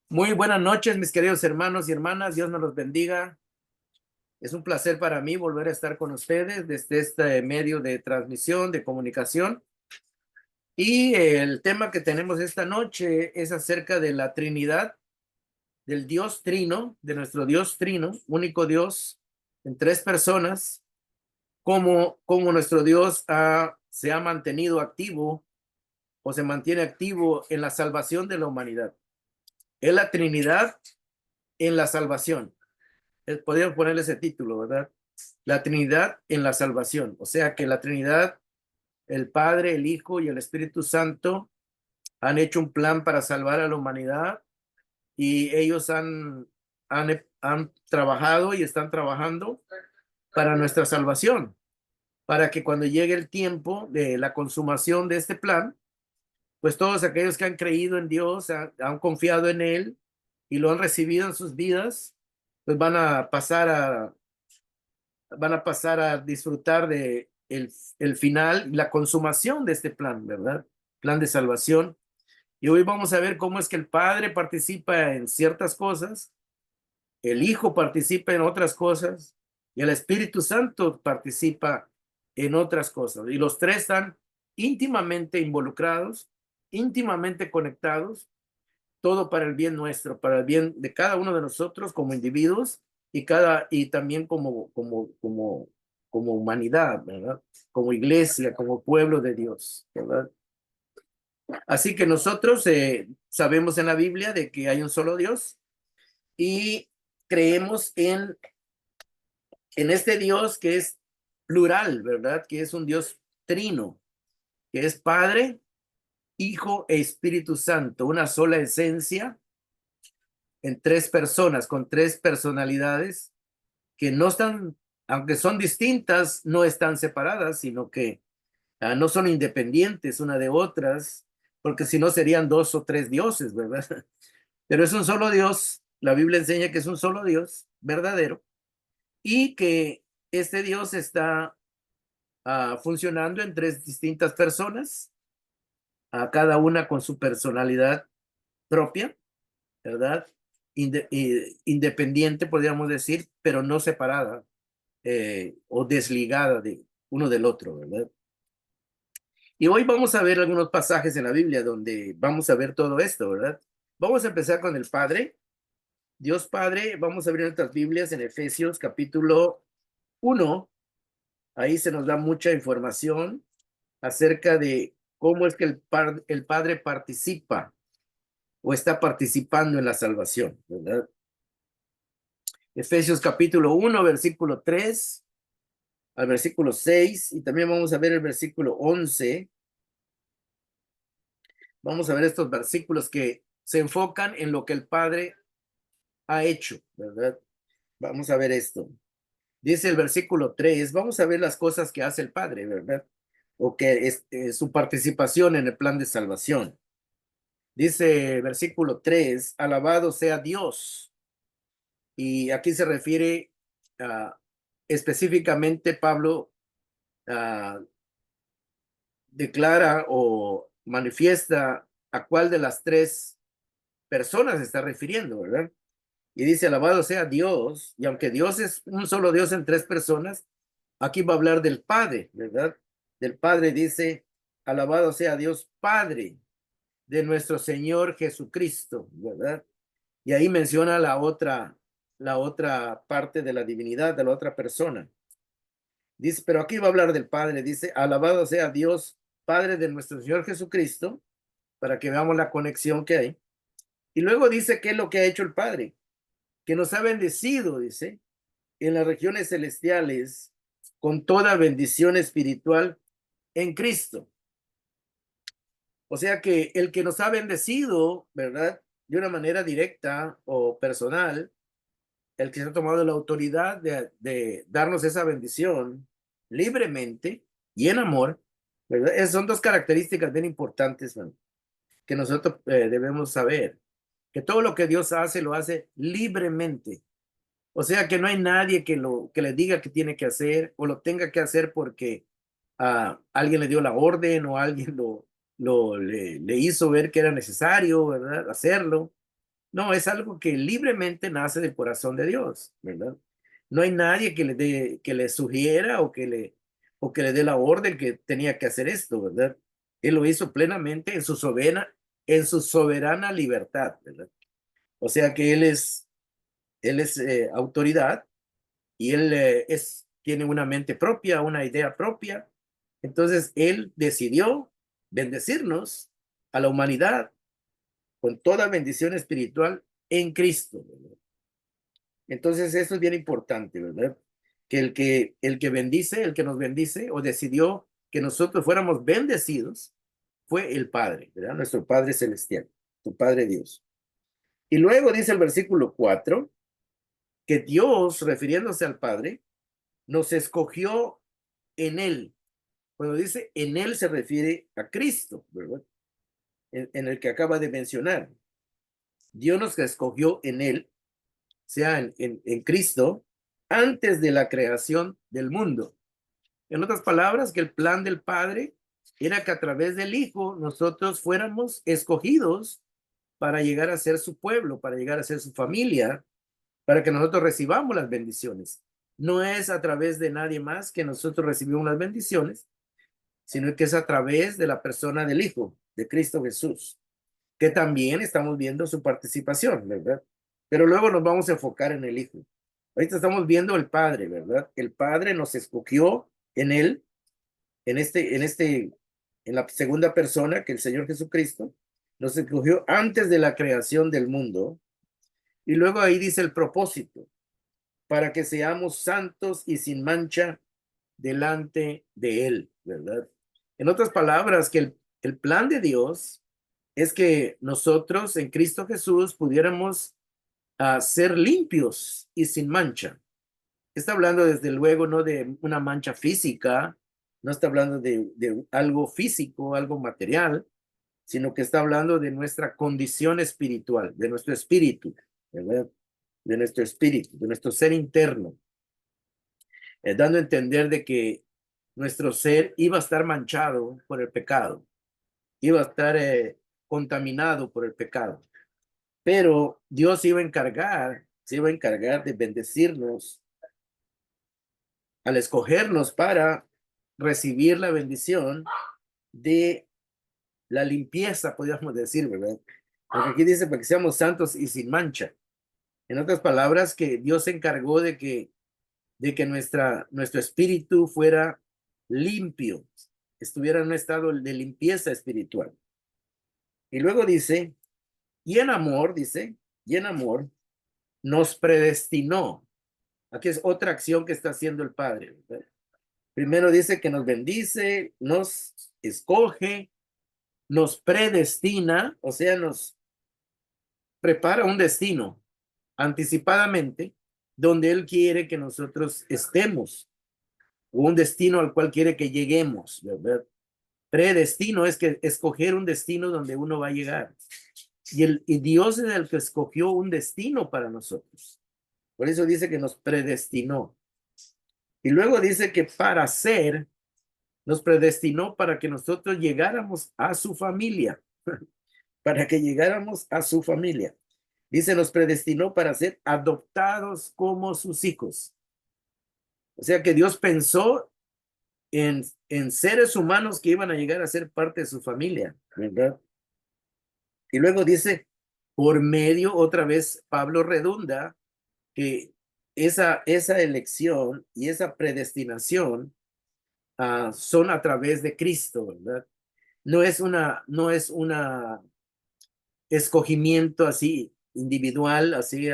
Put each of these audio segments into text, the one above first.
Muy buenas noches, mis queridos hermanos y hermanas. Dios nos los bendiga. Es un placer para mí volver a estar con ustedes desde este medio de transmisión, de comunicación. Y el tema que tenemos esta noche es acerca de la Trinidad, del Dios Trino, de nuestro Dios Trino, único Dios en tres personas, cómo nuestro Dios se ha mantenido activo o se mantiene activo en la salvación de la humanidad. Es la Trinidad en la salvación. Podríamos ponerle ese título, ¿verdad? La Trinidad en la salvación. O sea que la Trinidad, el Padre, el Hijo y el Espíritu Santo han hecho un plan para salvar a la humanidad y ellos han trabajado y están trabajando para nuestra salvación, para que cuando llegue el tiempo de la consumación de este plan, pues todos aquellos que han creído en Dios, han confiado en Él y lo han recibido en sus vidas, pues van a pasar a disfrutar de el final, la consumación de este plan, ¿verdad? Plan de salvación. Y hoy vamos a ver cómo es que el Padre participa en ciertas cosas, el Hijo participa en otras cosas y el Espíritu Santo participa en otras cosas. Y los tres están íntimamente involucrados, íntimamente conectados, todo para el bien nuestro, para el bien de cada uno de nosotros como individuos y también como humanidad, ¿verdad? Como iglesia, como pueblo de Dios, ¿verdad? Así que nosotros sabemos en la Biblia de que hay un solo Dios y creemos en este Dios que es plural, ¿verdad? Que es un Dios trino, que es Padre, Hijo e Espíritu Santo, una sola esencia en tres personas, con tres personalidades que no están, aunque son distintas, no están separadas, sino que no son independientes una de otras, porque si no serían dos o tres dioses, ¿verdad? Pero es un solo Dios, la Biblia enseña que es un solo Dios verdadero y que este Dios está funcionando en tres distintas personas, a cada una con su personalidad propia, ¿verdad? Independiente, podríamos decir, pero no separada o desligada de uno del otro, ¿verdad? Y hoy vamos a ver algunos pasajes en la Biblia donde vamos a ver todo esto, ¿verdad? Vamos a empezar con el Padre, Dios Padre. Vamos a abrir nuestras Biblias en Efesios capítulo 1. Ahí se nos da mucha información acerca de cómo es que el Padre participa o está participando en la salvación, ¿verdad? Efesios capítulo 1, versículo 3 al versículo 6, y también vamos a ver el versículo 11. Vamos a ver estos versículos que se enfocan en lo que el Padre ha hecho, ¿verdad? Vamos a ver esto. Dice el versículo 3, vamos a ver las cosas que hace el Padre, ¿verdad? O que es su participación en el plan de salvación. Dice versículo 3, alabado sea Dios. Y aquí se refiere específicamente Pablo ah, declara o manifiesta a cuál de las tres personas se está refiriendo, ¿verdad? Y dice, alabado sea Dios, y aunque Dios es un solo Dios en tres personas, aquí va a hablar del Padre, ¿verdad? Del Padre dice, alabado sea Dios Padre de nuestro Señor Jesucristo, ¿verdad? Y ahí menciona la otra parte de la divinidad, de la otra persona. Dice, pero aquí va a hablar del Padre, dice, alabado sea Dios, Padre de nuestro Señor Jesucristo, para que veamos la conexión que hay. Y luego dice, ¿qué es lo que ha hecho el Padre? Que nos ha bendecido, dice, en las regiones celestiales con toda bendición espiritual en Cristo. O sea que el que nos ha bendecido, ¿verdad? De una manera directa o personal, el que se ha tomado la autoridad de darnos esa bendición libremente y en amor, ¿verdad? Esas son dos características bien importantes, ¿no? Que nosotros debemos saber, que todo lo que Dios hace, lo hace libremente. O sea que no hay nadie que le diga que tiene que hacer o lo tenga que hacer porque alguien le dio la orden o alguien le hizo ver que era necesario, ¿verdad? Hacerlo. No, es algo que libremente nace del corazón de Dios, ¿verdad? No hay nadie que le dé, que le sugiera o que le dé la orden que tenía que hacer esto, ¿verdad? Él lo hizo plenamente en su soberana libertad, ¿verdad? O sea que él es autoridad y él tiene una mente propia, una idea propia. Entonces él decidió bendecirnos a la humanidad con toda bendición espiritual en Cristo, ¿verdad? Entonces eso es bien importante, ¿verdad? Que el que bendice, el que nos bendice o decidió que nosotros fuéramos bendecidos fue el Padre, ¿verdad? Nuestro Padre celestial, tu Padre Dios. Y luego dice el versículo 4 que Dios, refiriéndose al Padre, nos escogió en él. Cuando dice en él se refiere a Cristo, ¿verdad? En el que acaba de mencionar. Dios nos escogió en él, sea en Cristo, antes de la creación del mundo. En otras palabras, que el plan del Padre era que a través del Hijo nosotros fuéramos escogidos para llegar a ser su pueblo, para llegar a ser su familia, para que nosotros recibamos las bendiciones. No es a través de nadie más que nosotros recibimos las bendiciones, sino que es a través de la persona del Hijo, de Cristo Jesús, que también estamos viendo su participación, ¿verdad? Pero luego nos vamos a enfocar en el Hijo. Ahorita estamos viendo el Padre, ¿verdad? El Padre nos escogió en él, en la segunda persona, que el Señor Jesucristo, nos escogió antes de la creación del mundo. Y luego ahí dice el propósito, para que seamos santos y sin mancha delante de Él, ¿verdad? En otras palabras, que el plan de Dios es que nosotros en Cristo Jesús pudiéramos ser limpios y sin mancha. Está hablando desde luego no de una mancha física, no está hablando de algo físico, algo material, sino que está hablando de nuestra condición espiritual, de nuestro espíritu, ¿verdad? De nuestro espíritu, de nuestro ser interno, dando a entender de que nuestro ser iba a estar manchado por el pecado, iba a estar contaminado por el pecado, pero Dios se iba a encargar de bendecirnos al escogernos para recibir la bendición de la limpieza, podríamos decir, ¿verdad? Porque aquí dice para que seamos santos y sin mancha. En otras palabras, que Dios se encargó de que nuestro espíritu fuera limpio, estuviera en un estado de limpieza espiritual. Y luego dice, y en amor, dice, y en amor nos predestinó. Aquí es otra acción que está haciendo el Padre, ¿verdad? Primero dice que nos bendice, nos escoge, nos predestina, o sea, nos prepara un destino anticipadamente donde Él quiere que nosotros estemos, o un destino al cual quiere que lleguemos, ¿verdad? Predestino es que escoger un destino donde uno va a llegar. Y Dios es el que escogió un destino para nosotros. Por eso dice que nos predestinó. Y luego dice que para ser, nos predestinó para que nosotros llegáramos a su familia, para que llegáramos a su familia. Dice, nos predestinó para ser adoptados como sus hijos. O sea que Dios pensó en seres humanos que iban a llegar a ser parte de su familia, ¿verdad? Y luego dice, por medio, otra vez Pablo redunda, que esa elección y esa predestinación son a través de Cristo, ¿verdad? No es una escogimiento así individual, así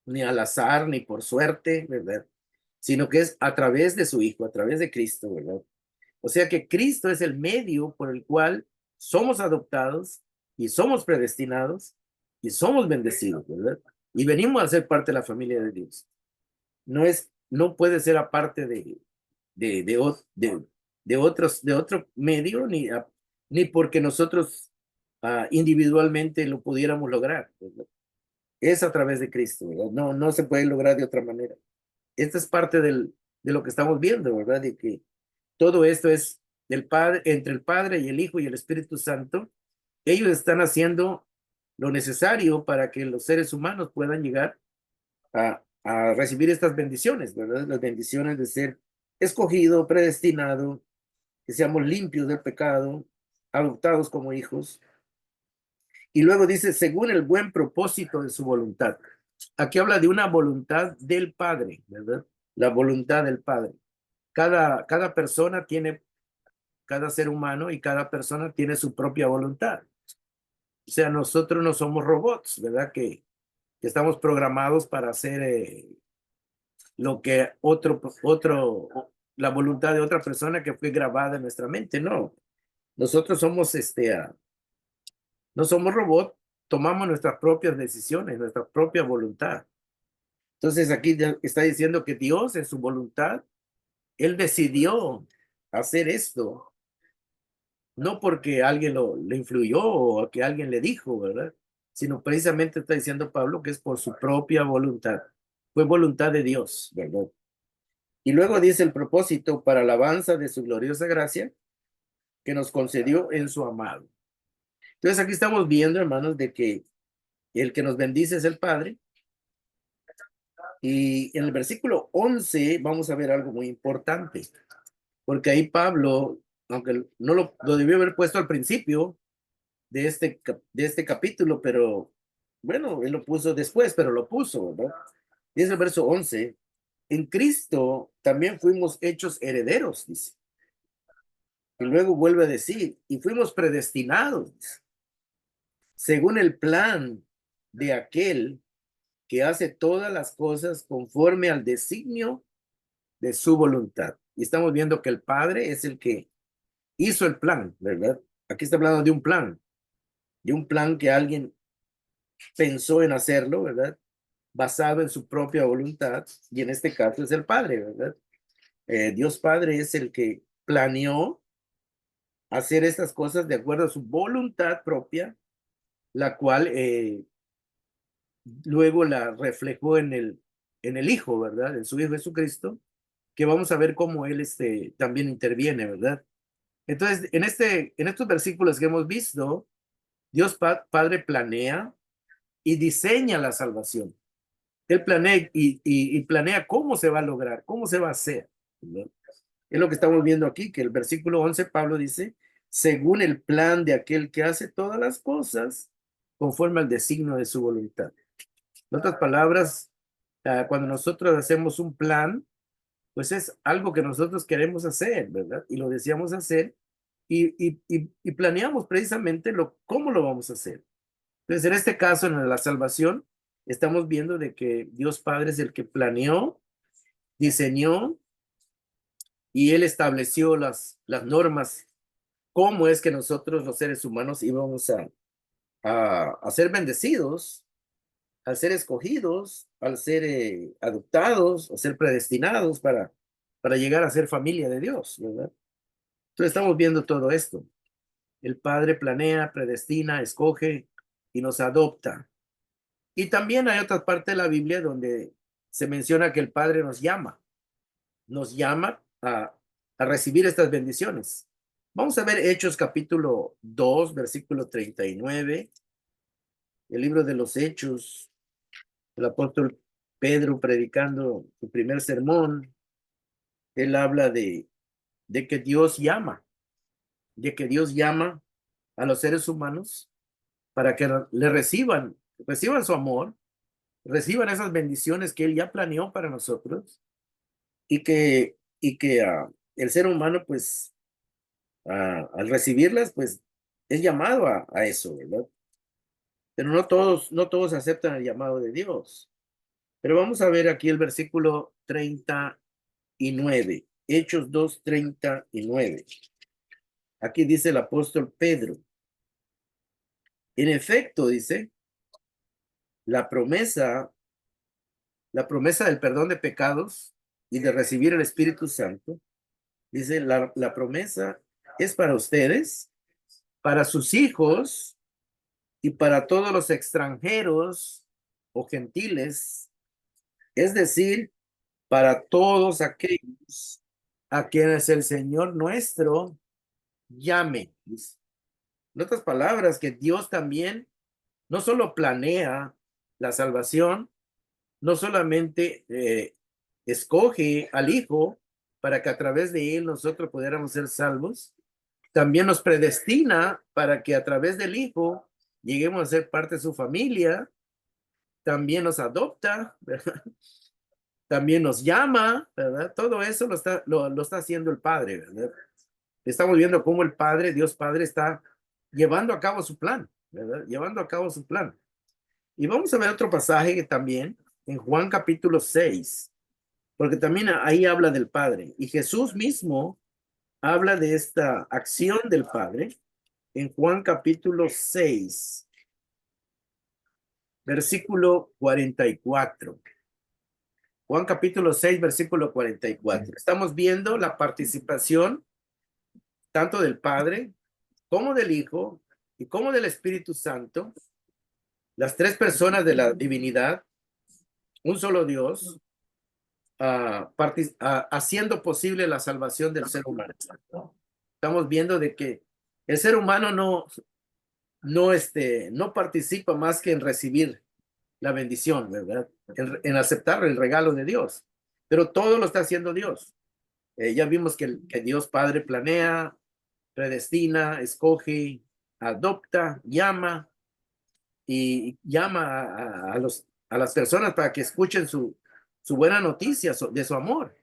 ni al azar, ni por suerte, ¿verdad? Sino que es a través de su Hijo, a través de Cristo, ¿verdad? O sea que Cristo es el medio por el cual somos adoptados y somos predestinados y somos bendecidos, ¿verdad? Y venimos a ser parte de la familia de Dios. No puede ser aparte de, de, de otro medio, ni porque nosotros individualmente lo pudiéramos lograr, ¿verdad? Es a través de Cristo, ¿verdad? No se puede lograr de otra manera. Esta es parte de lo que estamos viendo, ¿verdad? De que todo esto es del Padre, entre el Padre y el Hijo y el Espíritu Santo. Ellos están haciendo lo necesario para que los seres humanos puedan llegar a recibir estas bendiciones, ¿verdad? Las bendiciones de ser escogido, predestinado, que seamos limpios del pecado, adoptados como hijos. Y luego dice, según el buen propósito de su voluntad. Aquí habla de una voluntad del Padre, ¿verdad? La voluntad del Padre. Cada persona tiene, cada ser humano y cada persona tiene su propia voluntad. O sea, nosotros no somos robots, ¿verdad? Que estamos programados para hacer lo que la voluntad de otra persona que fue grabada en nuestra mente. No, nosotros somos no somos robots, tomamos nuestras propias decisiones, nuestra propia voluntad. Entonces aquí está diciendo que Dios en su voluntad, Él decidió hacer esto, no porque alguien le influyó o que alguien le dijo, ¿verdad? Sino precisamente está diciendo Pablo que es por su propia voluntad. Fue voluntad de Dios, ¿verdad? Y luego dice el propósito para alabanza de su gloriosa gracia que nos concedió en su amado. Entonces aquí estamos viendo, hermanos, de que el que nos bendice es el Padre. Y en el versículo 11 vamos a ver algo muy importante, porque ahí Pablo, aunque no lo debió haber puesto al principio de este capítulo, pero bueno, él lo puso después, pero lo puso, ¿verdad? Dice el verso 11, en Cristo también fuimos hechos herederos, dice. Y luego vuelve a decir, y fuimos predestinados según el plan de aquel que hace todas las cosas conforme al designio de su voluntad. Y estamos viendo que el Padre es el que hizo el plan, ¿verdad? Aquí está hablando de un plan que alguien pensó en hacerlo, ¿verdad? Basado en su propia voluntad, y en este caso es el Padre, ¿verdad? Dios Padre es el que planeó hacer estas cosas de acuerdo a su voluntad propia, la cual luego la reflejó en el Hijo, ¿verdad? En su Hijo Jesucristo, que vamos a ver cómo Él también interviene, ¿verdad? Entonces, en estos versículos que hemos visto, Dios Padre planea y diseña la salvación. Él planea y planea cómo se va a lograr, cómo se va a hacer, ¿verdad? Es lo que estamos viendo aquí, que el versículo 11, Pablo dice, según el plan de aquel que hace todas las cosas conforme al designio de su voluntad. En otras palabras, cuando nosotros hacemos un plan, pues es algo que nosotros queremos hacer, ¿verdad? Y lo deseamos hacer y planeamos precisamente cómo lo vamos a hacer. Entonces, en este caso, en la salvación, estamos viendo de que Dios Padre es el que planeó, diseñó y Él estableció las normas, cómo es que nosotros los seres humanos íbamos a ser bendecidos, al ser escogidos, al ser adoptados, o ser predestinados para llegar a ser familia de Dios, ¿verdad? Entonces estamos viendo todo esto. El Padre planea, predestina, escoge y nos adopta. Y también hay otra parte de la Biblia donde se menciona que el Padre nos llama a recibir estas bendiciones. Vamos a ver Hechos capítulo 2, versículo 39, el libro de los Hechos, el apóstol Pedro predicando su primer sermón, él habla de que Dios llama, de que Dios llama a los seres humanos para que le reciban su amor, reciban esas bendiciones que Él ya planeó para nosotros y que el ser humano, pues, al recibirlas, pues, es llamado a eso, ¿verdad? Pero no todos aceptan el llamado de Dios. Pero vamos a ver aquí el versículo 39, Hechos 2:39. Aquí dice el apóstol Pedro. En efecto, dice, la promesa, la promesa del perdón de pecados y de recibir el Espíritu Santo, dice, la promesa es para ustedes, para sus hijos y para todos los extranjeros o gentiles, es decir, para todos aquellos a quienes el Señor nuestro llame. Dice. En otras palabras, que Dios también no solo planea la salvación, no solamente escoge al Hijo para que a través de él nosotros pudiéramos ser salvos, también nos predestina para que a través del Hijo lleguemos a ser parte de su familia, también nos adopta, ¿verdad? También nos llama, ¿verdad? Todo eso lo está haciendo el Padre, ¿verdad? Estamos viendo cómo el Padre, Dios Padre, está llevando a cabo su plan, ¿verdad? Llevando a cabo su plan. Y vamos a ver otro pasaje que también en Juan capítulo 6, porque también ahí habla del Padre. Y Jesús mismo habla de esta acción del Padre en Juan capítulo 6, versículo 44. Juan capítulo 6, versículo 44. Estamos viendo la participación tanto del Padre como del Hijo y como del Espíritu Santo, las tres personas de la divinidad, un solo Dios, haciendo posible la salvación del ser humano. Estamos viendo de que el ser humano no participa más que en recibir la bendición, ¿verdad? En aceptar el regalo de Dios, pero todo lo está haciendo Dios. Ya vimos que Dios Padre planea, predestina, escoge, adopta, llama y llama a las personas para que escuchen su buena noticia de su amor.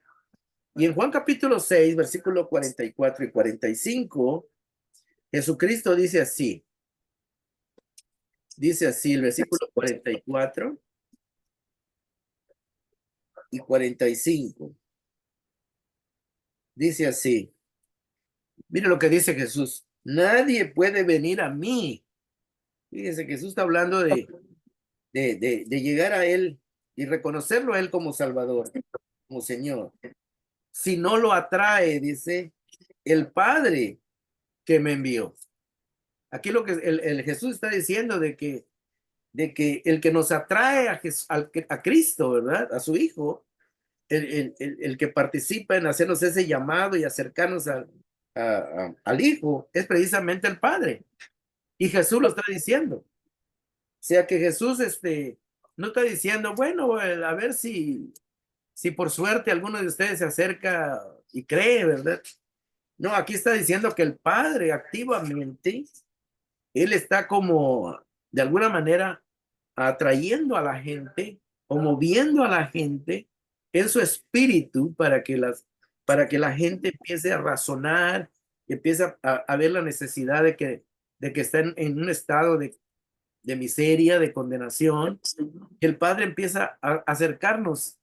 Y en Juan capítulo 6, versículo 44 y 45, Jesucristo dice así el versículo 44 y 45. Dice así, mire lo que dice Jesús, nadie puede venir a mí. Fíjense, Jesús está hablando de llegar a Él y reconocerlo a Él como Salvador, como Señor. Si no lo atrae, dice, el Padre que me envió. Aquí lo que el Jesús está diciendo de que el que nos atrae a Cristo, ¿verdad? A su Hijo, el que participa en hacernos ese llamado y acercarnos al Hijo, es precisamente el Padre. Y Jesús lo está diciendo. O sea que Jesús no está diciendo, bueno, a ver si por suerte alguno de ustedes se acerca y cree, ¿verdad? No, aquí está diciendo que el Padre activamente, Él está como, de alguna manera, atrayendo a la gente o moviendo a la gente en su espíritu para que la gente empiece a razonar, empiece a ver la necesidad de que estén en un estado de miseria, de condenación, que el Padre empieza a acercarnos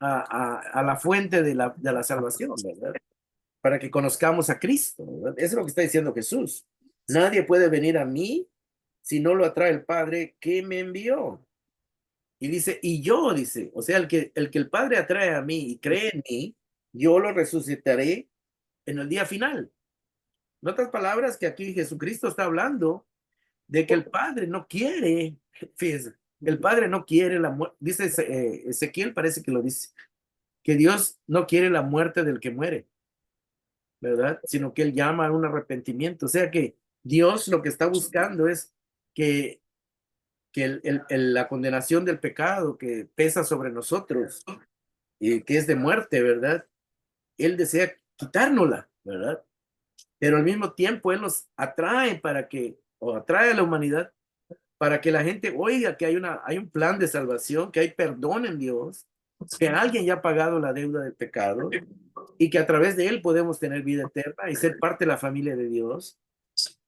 a la fuente de la salvación, ¿verdad? Para que conozcamos a Cristo, ¿verdad? Eso es lo que está diciendo Jesús. Nadie puede venir a mí si no lo atrae el Padre que me envió. Y dice, o sea, el que el Padre atrae a mí y cree en mí, yo lo resucitaré en el día final. En otras palabras, que aquí Jesucristo está hablando de que el Padre no quiere, fíjese, el Padre no quiere la muerte, dice Ezequiel, parece que lo dice, que Dios no quiere la muerte del que muere, ¿verdad? Sino que Él llama a un arrepentimiento. O sea que Dios lo que está buscando es que la condenación del pecado que pesa sobre nosotros y que es de muerte, ¿verdad? Él desea quitárnosla, ¿verdad? Pero al mismo tiempo Él nos atrae o atrae a la humanidad para que la gente oiga que hay un plan de salvación, que hay perdón en Dios, que alguien ya ha pagado la deuda del pecado y que a través de Él podemos tener vida eterna y ser parte de la familia de Dios.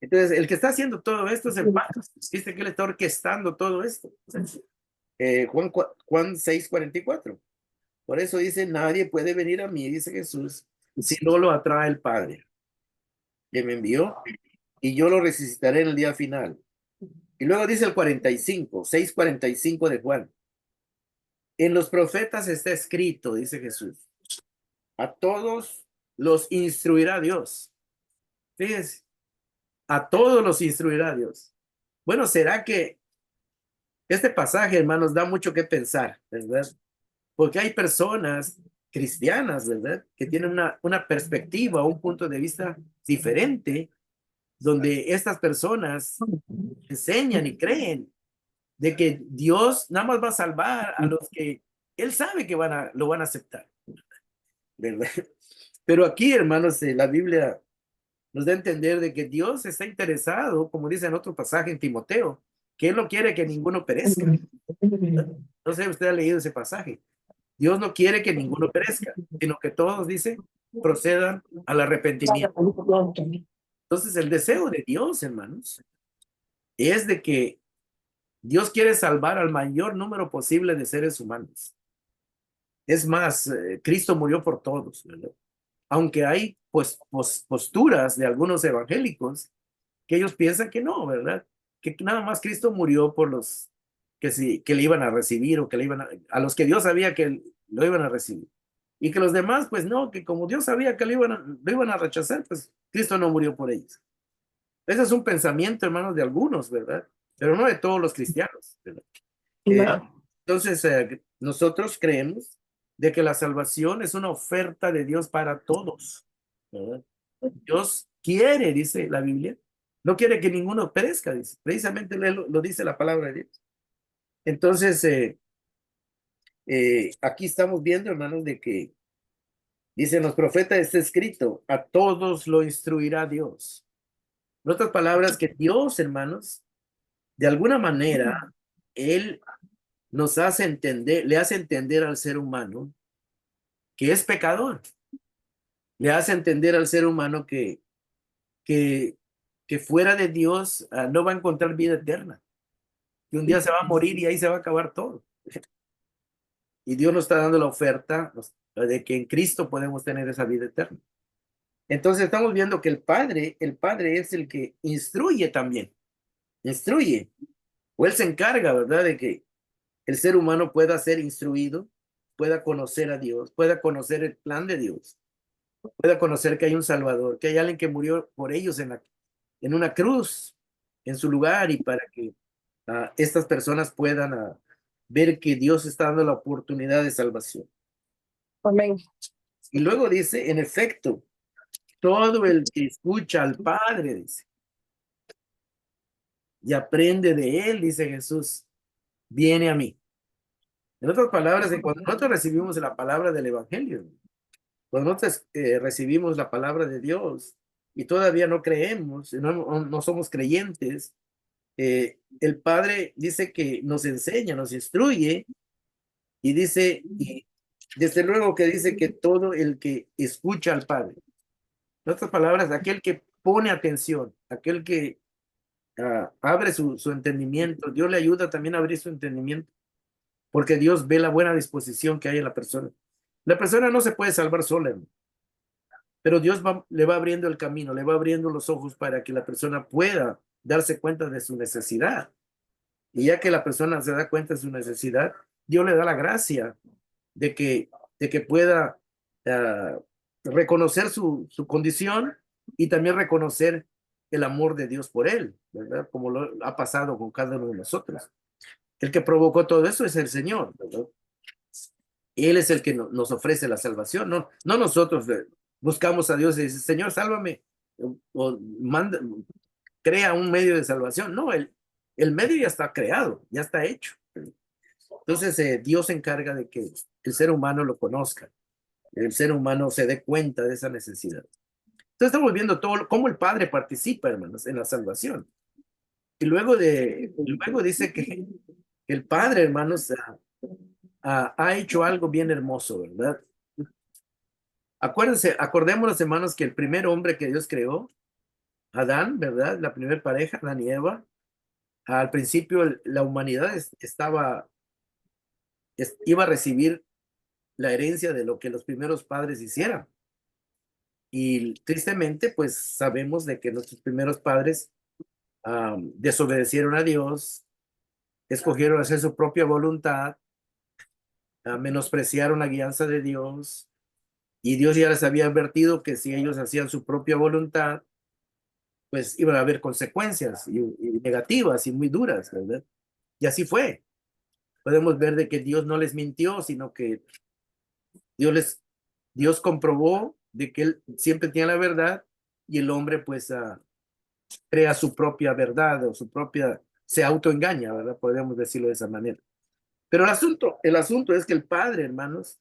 Entonces, el que está haciendo todo esto es el Padre. Viste que Él está orquestando todo esto. Juan 6:44. Por eso dice, nadie puede venir a mí, dice Jesús, si no lo atrae el Padre que me envió, y yo lo resucitaré en el día final. Y luego dice el 6:45 de Juan. En los profetas está escrito, dice Jesús, a todos los instruirá Dios. Fíjense, a todos los instruirá Dios. Bueno, ¿será que este pasaje, hermanos, da mucho que pensar, ¿verdad? Porque hay personas cristianas, ¿verdad? Que tienen una perspectiva, un punto de vista diferente, donde estas personas enseñan y creen de que Dios nada más va a salvar a los que Él sabe que lo van a aceptar, ¿verdad? Pero aquí, hermanos, la Biblia nos da a entender de que Dios está interesado, como dice en otro pasaje en Timoteo, que Él no quiere que ninguno perezca. No sé, usted ha leído ese pasaje. Dios no quiere que ninguno perezca, sino que todos, dice, procedan al arrepentimiento. Entonces, el deseo de Dios, hermanos, es de que Dios quiere salvar al mayor número posible de seres humanos. Es más, Cristo murió por todos, ¿verdad? Aunque hay pues posturas de algunos evangélicos que ellos piensan que no, ¿verdad? Que nada más Cristo murió por los que sí, que le iban a recibir o que le iban a los que Dios sabía que lo iban a recibir. Y que los demás, pues no, que como Dios sabía que lo iban a rechazar, pues Cristo no murió por ellos. Ese es un pensamiento, hermanos, de algunos, ¿verdad? Pero no de todos los cristianos, ¿verdad? Entonces, nosotros creemos de que la salvación es una oferta de Dios para todos, ¿verdad? Dios quiere, dice la Biblia, no quiere que ninguno perezca, dice. Precisamente lo dice la palabra de Dios. Entonces, aquí estamos viendo, hermanos, de que dicen los profetas, está escrito, a todos lo instruirá Dios. En otras palabras, que Dios, hermanos, de alguna manera, Él nos hace entender, le hace entender al ser humano que es pecador. Le hace entender al ser humano que, que fuera de Dios no va a encontrar vida eterna. Que un día se va a morir y ahí se va a acabar todo. Y Dios nos está dando la oferta de que en Cristo podemos tener esa vida eterna. Entonces estamos viendo que el Padre es el que instruye también, instruye, o Él se encarga, ¿verdad? De que el ser humano pueda ser instruido, pueda conocer a Dios, pueda conocer el plan de Dios, pueda conocer que hay un Salvador, que hay alguien que murió por ellos en una cruz, en su lugar, y para que estas personas puedan ver que Dios está dando la oportunidad de salvación. Amén. Y luego dice, en efecto, todo el que escucha al Padre, dice, y aprende de él, dice Jesús, viene a mí. En otras palabras, cuando nosotros recibimos la palabra del Evangelio, cuando nosotros recibimos la palabra de Dios y todavía no creemos, no somos creyentes, el Padre dice que nos enseña, nos instruye y dice, y desde luego que dice que todo el que escucha al Padre, en otras palabras, aquel que pone atención, aquel que abre su entendimiento, Dios le ayuda también a abrir su entendimiento, porque Dios ve la buena disposición que hay en la persona. La persona no se puede salvar sola, ¿no? Pero Dios le va abriendo el camino, le va abriendo los ojos para que la persona pueda darse cuenta de su necesidad. Y ya que la persona se da cuenta de su necesidad, Dios le da la gracia de que pueda reconocer su condición y también reconocer el amor de Dios por él, ¿verdad? Como lo ha pasado con cada uno de nosotros. El que provocó todo eso es el Señor, ¿verdad? Él es el que nos ofrece la salvación, no nosotros buscamos a Dios y dice, Señor, sálvame, o manda, crea un medio de salvación. No, el medio ya está creado, ya está hecho. Entonces, Dios se encarga de que el ser humano lo conozca, el ser humano se dé cuenta de esa necesidad. Entonces, estamos viendo todo cómo el Padre participa, hermanos, en la salvación. Y luego dice que el Padre, hermanos, ha hecho algo bien hermoso, ¿verdad? Acuérdense, acordémonos, hermanos, que el primer hombre que Dios creó, Adán, ¿verdad? La primera pareja, Adán y Eva, al principio la humanidad iba a recibir la herencia de lo que los primeros padres hicieran. Y tristemente, pues sabemos de que nuestros primeros padres desobedecieron a Dios, escogieron hacer su propia voluntad, menospreciaron la guianza de Dios, y Dios ya les había advertido que si ellos hacían su propia voluntad, pues iban a haber consecuencias y negativas y muy duras, ¿verdad? Y así fue. Podemos ver de que Dios no les mintió, sino que Dios Dios comprobó de que él siempre tiene la verdad y el hombre pues crea su propia verdad o su propia se autoengaña, ¿verdad? Podríamos decirlo de esa manera. Pero el asunto es que el Padre, hermanos,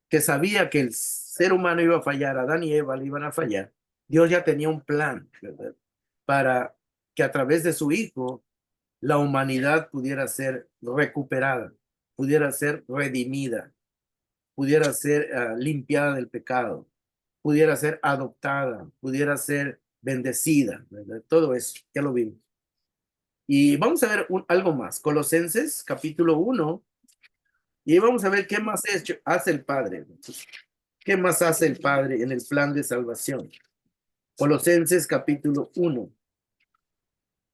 que sabía que el ser humano iba a fallar, Adán y Eva le iban a fallar, Dios ya tenía un plan, ¿verdad? Para que a través de su Hijo la humanidad pudiera ser recuperada, pudiera ser redimida, pudiera ser limpiada del pecado, pudiera ser adoptada, pudiera ser bendecida, ¿verdad? Todo eso, ya lo vimos. Y vamos a ver algo más, Colosenses capítulo 1, y vamos a ver qué más hace el Padre. ¿Qué más hace el Padre en el plan de salvación? Colosenses capítulo 1.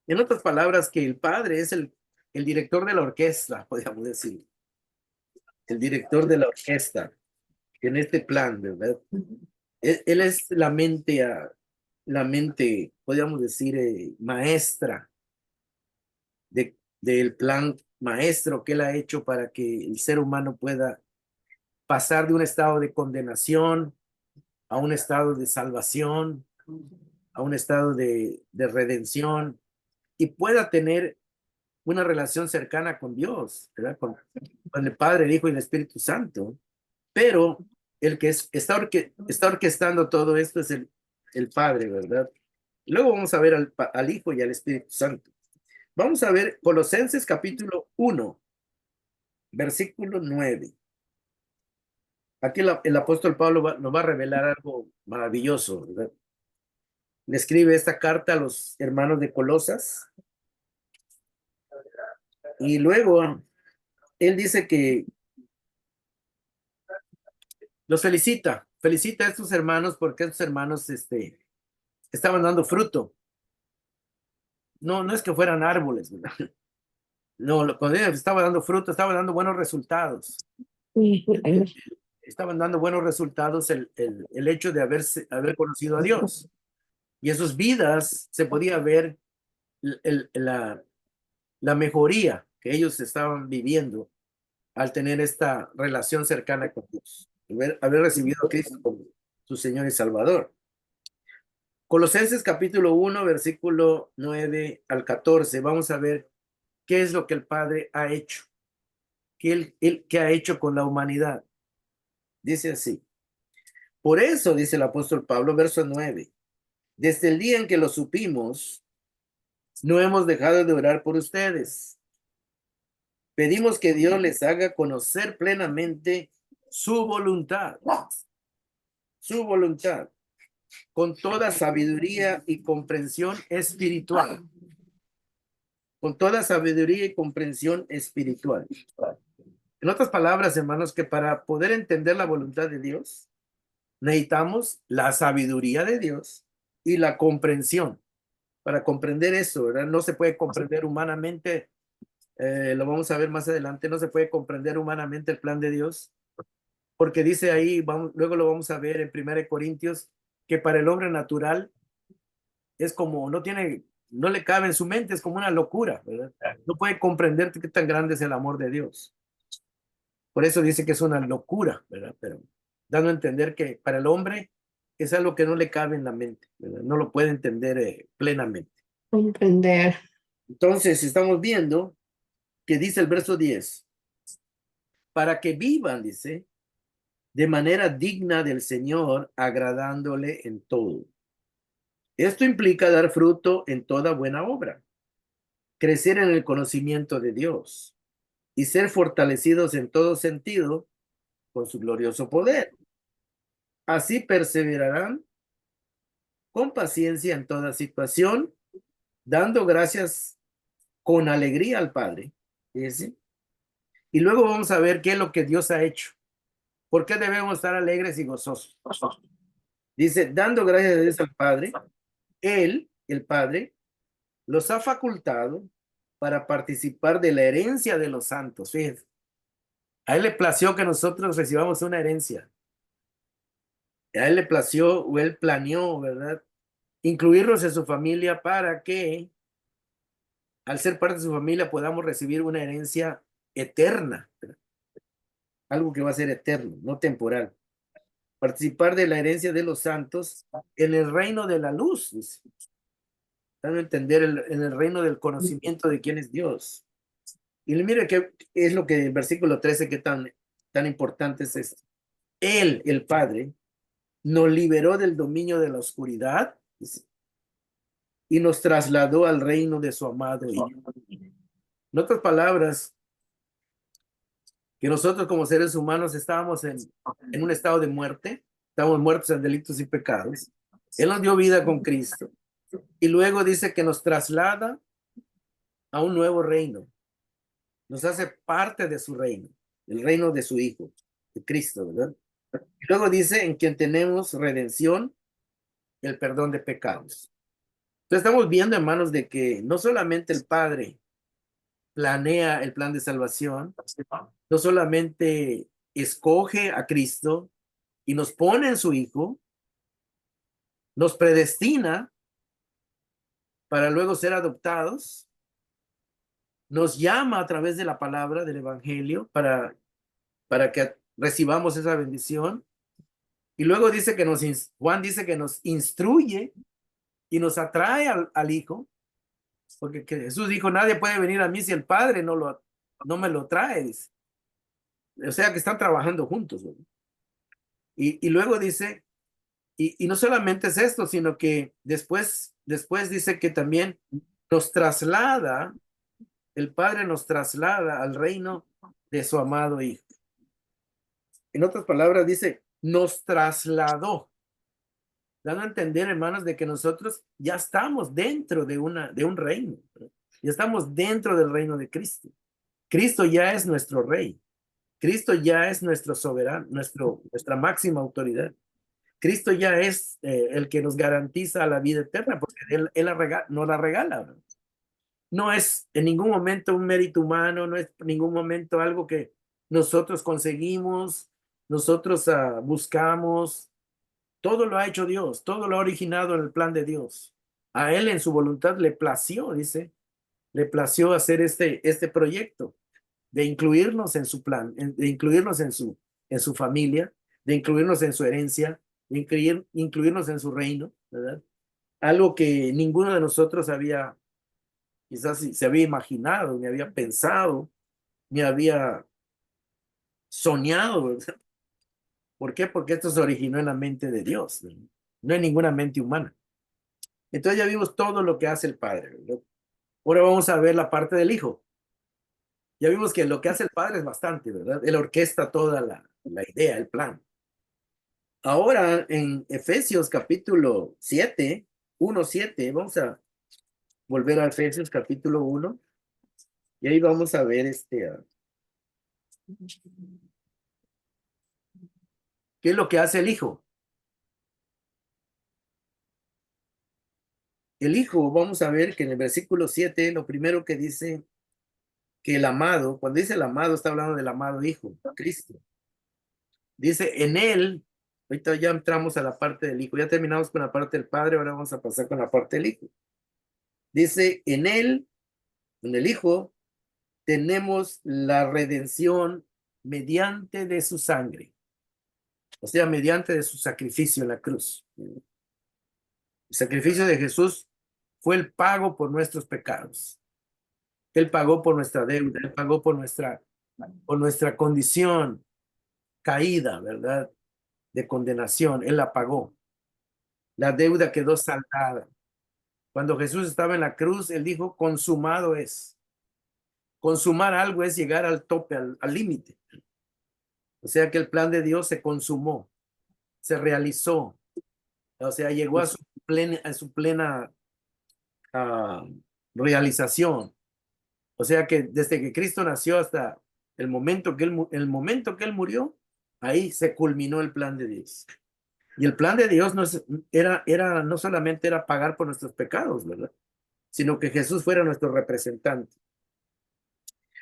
En otras palabras, que el Padre es el director de la orquesta, podríamos decir. El director de la orquesta en este plan, ¿verdad? Él es la mente, podríamos decir, maestra del plan maestro que él ha hecho para que el ser humano pueda pasar de un estado de condenación a un estado de salvación, a un estado de redención y pueda tener una relación cercana con Dios, ¿verdad? Con el Padre, el Hijo y el Espíritu Santo. Pero el que está orquestando todo esto es el Padre, ¿verdad? Luego vamos a ver al Hijo y al Espíritu Santo. Vamos a ver Colosenses capítulo 1, versículo 9. Aquí el apóstol Pablo nos va a revelar algo maravilloso, ¿verdad? Le escribe esta carta a los hermanos de Colosas y luego él dice que los felicita a estos hermanos porque estos hermanos estaban dando fruto. No, no es que fueran árboles, ¿verdad? No, cuando estaba dando fruto, estaba dando buenos resultados. Estaban dando buenos resultados el hecho de haber conocido a Dios. Y en sus vidas se podía ver la mejoría que ellos estaban viviendo al tener esta relación cercana con Dios, haber recibido a Cristo como su Señor y Salvador. Colosenses capítulo 1, versículo 9 al 14. Vamos a ver qué es lo que el Padre ha hecho, qué ha hecho con la humanidad. Dice así. Por eso, dice el apóstol Pablo, verso 9, desde el día en que lo supimos, no hemos dejado de orar por ustedes. Pedimos que Dios les haga conocer plenamente su voluntad, con toda sabiduría y comprensión espiritual, con toda sabiduría y comprensión espiritual. En otras palabras, hermanos, que para poder entender la voluntad de Dios, necesitamos la sabiduría de Dios y la comprensión. Para comprender eso, ¿verdad? No se puede comprender humanamente, lo vamos a ver más adelante, no se puede comprender humanamente el plan de Dios, porque dice ahí, luego lo vamos a ver en 1 Corintios, que para el hombre natural es como, no le cabe en su mente, es como una locura, ¿verdad? No puede comprender qué tan grande es el amor de Dios. Por eso dice que es una locura, ¿verdad? Pero dando a entender que para el hombre es algo que no le cabe en la mente, ¿verdad? No lo puede entender plenamente. Comprender. Entonces, estamos viendo que dice el verso 10, para que vivan, dice, de manera digna del Señor, agradándole en todo. Esto implica dar fruto en toda buena obra, crecer en el conocimiento de Dios y ser fortalecidos en todo sentido con su glorioso poder. Así perseverarán con paciencia en toda situación, dando gracias con alegría al Padre. ¿Sí? Y luego vamos a ver qué es lo que Dios ha hecho. ¿Por qué debemos estar alegres y gozosos? Dice, dando gracias a Dios al Padre, Él, el Padre, los ha facultado para participar de la herencia de los santos. Fíjense, a Él le plació que nosotros recibamos una herencia. A Él le plació o Él planeó, ¿verdad? Incluirnos en su familia para que al ser parte de su familia podamos recibir una herencia eterna, ¿verdad? Algo que va a ser eterno, no temporal. Participar de la herencia de los santos en el reino de la luz, dice. dando a entender en el reino del conocimiento de quién es Dios. Y mire qué es lo que el versículo 13, qué tan importante es esto. Él, el Padre, nos liberó del dominio de la oscuridad, dice, y nos trasladó al reino de su amado Hijo. En otras palabras, que nosotros como seres humanos estábamos en un estado de muerte, estábamos muertos en delitos y pecados. Él nos dio vida con Cristo. Y luego dice que nos traslada a un nuevo reino. Nos hace parte de su reino, el reino de su Hijo, de Cristo, ¿verdad? Y luego dice en quien tenemos redención, el perdón de pecados. Entonces estamos viendo, hermanos, de que no solamente el Padre planea el plan de salvación, no solamente escoge a Cristo y nos pone en su Hijo, nos predestina para luego ser adoptados, nos llama a través de la palabra del Evangelio para que recibamos esa bendición. Y luego dice que Juan dice que nos instruye y nos atrae al Hijo, porque Jesús dijo, nadie puede venir a mí si el Padre no me lo trae, dice. O sea que están trabajando juntos, ¿verdad? Y luego dice, y no solamente es esto, sino que después dice que también nos traslada, el Padre nos traslada al reino de su amado Hijo. En otras palabras, dice, nos trasladó, dando a entender, hermanos, de que nosotros ya estamos dentro de un reino, ¿verdad? Ya estamos dentro del reino de Cristo. Cristo ya es nuestro rey. Cristo ya es nuestro soberano, nuestra máxima autoridad. Cristo ya es el que nos garantiza la vida eterna, porque Él nos la regala, ¿verdad? No es en ningún momento un mérito humano, no es en ningún momento algo que nosotros conseguimos, nosotros buscamos. Todo lo ha hecho Dios, todo lo ha originado en el plan de Dios. A Él en su voluntad le plació, dice, le plació hacer este proyecto de incluirnos en su plan, de incluirnos en su familia, de incluirnos en su herencia, de incluirnos en su reino, ¿verdad? Algo que ninguno de nosotros quizás se había imaginado, ni había pensado, ni había soñado, ¿verdad? ¿Por qué? Porque esto se originó en la mente de Dios, ¿verdad? No en ninguna mente humana. Entonces ya vimos todo lo que hace el Padre, ¿verdad? Ahora vamos a ver la parte del Hijo. Ya vimos que lo que hace el Padre es bastante, ¿verdad? Él orquesta toda la idea, el plan. Ahora en Efesios capítulo 7, 1:7, vamos a volver a Efesios capítulo 1 y ahí vamos a ver qué es lo que hace el Hijo. El Hijo, vamos a ver que en el versículo 7, lo primero que dice que el amado, cuando dice el amado, está hablando del amado Hijo, Cristo. Dice, en él, ahorita ya entramos a la parte del Hijo, ya terminamos con la parte del Padre, ahora vamos a pasar con la parte del Hijo. Dice, en él, en el Hijo, tenemos la redención mediante de su sangre, o sea, mediante de su sacrificio en la cruz. El sacrificio de Jesús fue el pago por nuestros pecados. Él pagó por nuestra deuda, Él pagó por nuestra condición caída, ¿verdad? De condenación, Él la pagó. La deuda quedó saldada. Cuando Jesús estaba en la cruz, Él dijo, consumado es. Consumar algo es llegar al tope, al límite. O sea que el plan de Dios se consumó, se realizó. O sea, llegó a su plena realización. O sea que desde que Cristo nació hasta el momento que él murió, ahí se culminó el plan de Dios. Y el plan de Dios no solamente era pagar por nuestros pecados, ¿verdad? Sino que Jesús fuera nuestro representante.